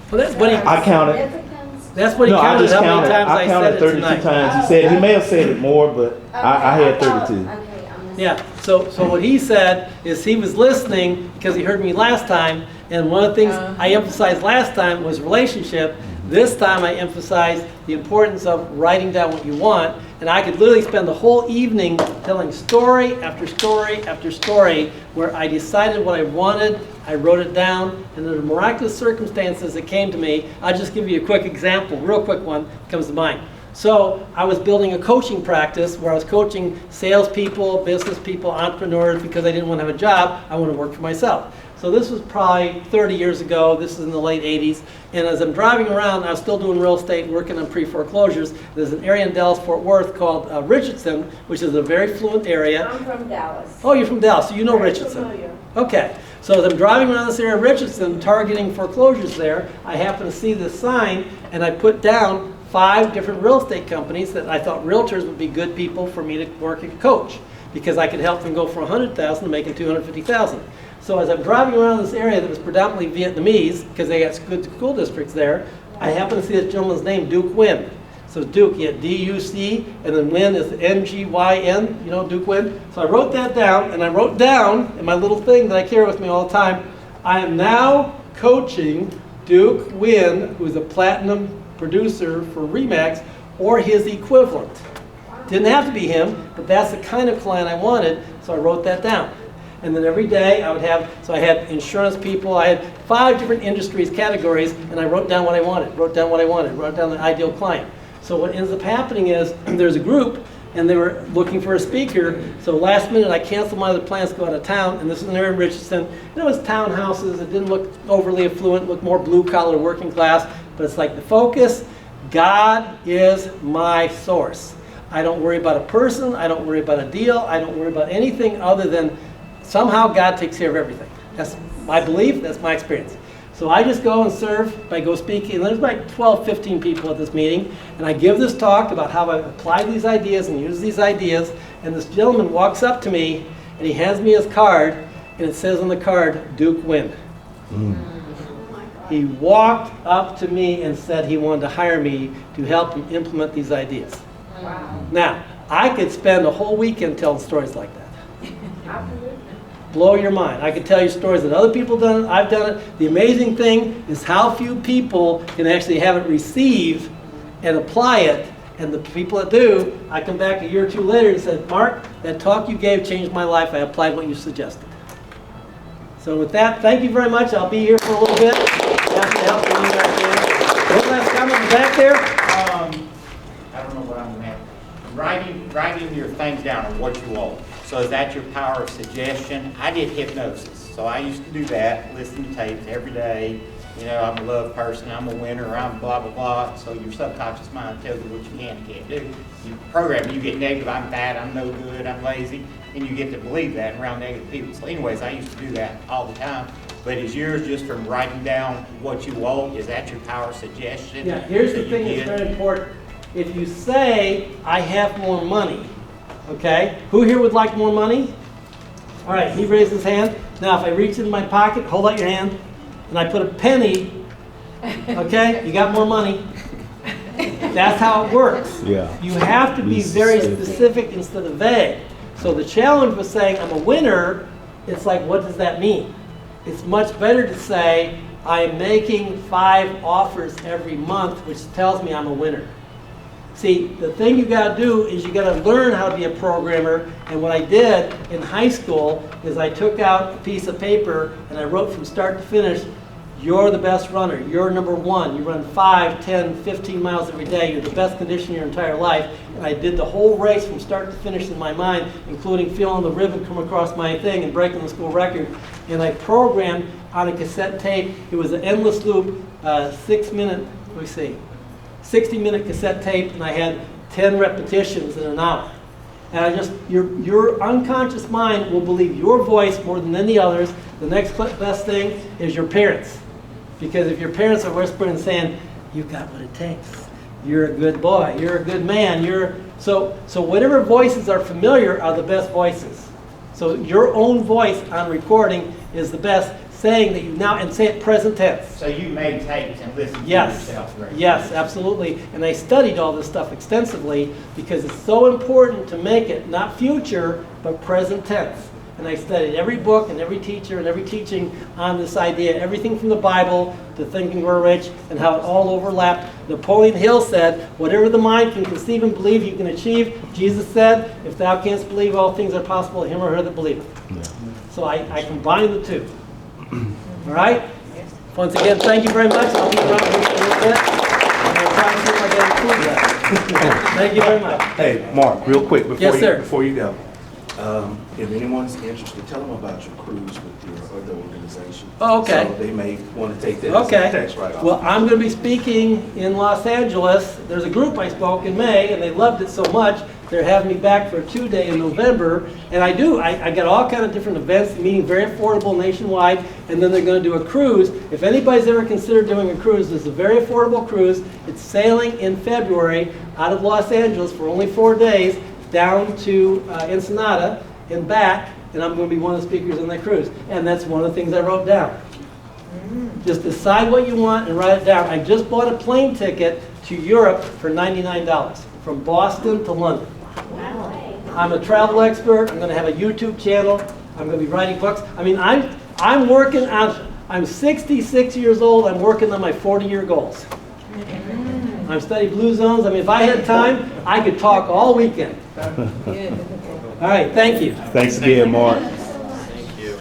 Well, that's what he, I counted. Significance? that's what he No, I counted just how many counted. times I I counted said it 32 tonight. times. He said he may have said it more, but I had 32. Okay, I missed Yeah, so what he said is he was listening because he heard me last time, and one of the things I emphasized last time was relationship. This time I emphasized the importance of writing down what you want, and I could literally spend the whole evening telling story after story after story where I decided what I wanted, I wrote it down, and there were miraculous circumstances that came to me. I'll just give you a quick example, real quick one comes to mind. So I was building a coaching practice where I was coaching salespeople, business people, entrepreneurs, because I didn't want to have a job, I wanted to work for myself. So this was probably 30 years ago, this is in the late 80s, and as I'm driving around, I was still doing real estate, working on pre-foreclosures. There's an area in Dallas-Fort Worth called Richardson, which is a very fluent area. I'm from Dallas. Oh, you're from Dallas, so you know Very Richardson. familiar. Okay, so as I'm driving around this area of Richardson, targeting foreclosures there, I happen to see this sign, and I put down 5 different real estate companies that I thought realtors would be good people for me to work and coach, because I could help them go from $100,000 to making $250,000. So as I'm driving around this area that was predominantly Vietnamese, because they got good school districts there, I happened to see this gentleman's name, Duke Nguyen. So Duke, he had D-U-C, and then Nguyen is N-G-Y-N, you know, Duke Nguyen. So I wrote that down, and I wrote down in my little thing that I carry with me all the time, I am now coaching Duke Nguyen, who's a platinum producer for Remax, or his equivalent. Didn't have to be him, but that's the kind of client I wanted, so I wrote that down. And then every day I would have, so I had insurance people, I had 5 different industries, categories, and I wrote down what I wanted, wrote down the ideal client. So what ends up happening is there's a group, and they were looking for a speaker, so last minute I canceled my other plans to go out of town, and this is near Richardson. And it was townhouses, it didn't look overly affluent, looked more blue collar, working class, but it's like the focus, God is my source. I don't worry about a person, I don't worry about a deal, I don't worry about anything other than somehow God takes care of everything. That's my belief, that's my experience. So I just go and serve, I go speaking, and there's like 12, 15 people at this meeting, and I give this talk about how I apply these ideas and use these ideas, and this gentleman walks up to me, and he hands me his card, and it says on the card, Duke Nguyen. He walked up to me and said he wanted to hire me to help him implement these ideas. Wow. Now, I could spend a whole weekend telling stories like that. Blow your mind. I could tell you stories that other people done, I've done it. The amazing thing is how few people can actually have it receive and apply it. And the people that do, I come back a year or two later and said, Mark, that talk you gave changed my life. I applied what you suggested. So with that, thank you very much. I'll be here for a little bit. Happy to help you guys here. One last comment back there. I don't know what I'm gonna have. Writing your things down on what you want. So is that your power of suggestion? I did hypnosis, so I used to do that, listen to tapes every day. You know, I'm a love person, I'm a winner, I'm blah, blah, blah. So your subconscious mind tells you what you can and can't do. You program, you get negative, I'm bad, I'm no good, I'm lazy, and you get to believe that around negative people. So anyways, I used to do that all the time. But is yours just from writing down what you want? Is that your power of suggestion? Yeah, here's the that thing you that's get? very important. If you say, I have more money, okay? Who here would like more money? All right, he raised his hand. Now, if I reach in my pocket, hold out your hand, and I put a penny, okay? You got more money. That's how it works. Yeah. You have to be very specific instead of vague. So the challenge was saying, I'm a winner. It's like, what does that mean? It's much better to say, I'm making 5 offers every month, which tells me I'm a winner. See, the thing you got to do is you got to learn how to be a programmer. And what I did in high school is I took out a piece of paper and I wrote from start to finish, you're the best runner. You're number 1. You run 5, 10, 15 miles every day. You're the best condition in your entire life. And I did the whole race from start to finish in my mind, including feeling the ribbon come across my thing and breaking the school record. And I programmed on a cassette tape. It was an endless loop, 6-minute, let me see, 60-minute cassette tape, and I had 10 repetitions in an hour. And your unconscious mind will believe your voice more than any others. The next best thing is your parents. Because if your parents are whispering and saying, you got what it takes, you're a good boy, you're a good man, so whatever voices are familiar are the best voices. So your own voice on recording is the best, saying that you now, and say it present tense. So you made tapes and listened Yes. to yourself, right? Yes, absolutely. And I studied all this stuff extensively because it's so important to make it not future, but present tense. And I studied every book and every teacher and every teaching on this idea, everything from the Bible to Think and Grow Rich and how it all overlapped. Napoleon Hill said, whatever the mind can conceive and believe you can achieve. Jesus said, if thou canst believe, all things are possible to him or her that believeth. Yeah. So I combine the two. All right? Once again, thank you very much. I'll be around here for a little bit. I'm going to try to see if I can include that. Thank you very much. Hey, Mark, real quick Yes, sir. before you go. If anyone's interested, tell them about your cruise with your other organization. Oh, okay. So they may want to take that as a Okay. text right off. Well, I'm going to be speaking in Los Angeles. There's a group I spoke in May, and they loved it so much, they're having me back for a 2-day in November. And I got all kind of different events, meaning very affordable nationwide, and then they're going to do a cruise. If anybody's ever considered doing a cruise, it's a very affordable cruise. It's sailing in February out of Los Angeles for only 4 days down to Ensenada and back, and I'm going to be one of the speakers on that cruise. And that's one of the things I wrote down. Just decide what you want and write it down. I just bought a plane ticket to Europe for $99 from Boston to London. I'm a travel expert. I'm going to have a YouTube channel. I'm going to be writing books. I mean, I'm working on, I'm 66 years old. I'm working on my 40-year goals. I'm studying blue zones. I mean, if I had time, I could talk all weekend. All right, thank you. Thanks again, Mark.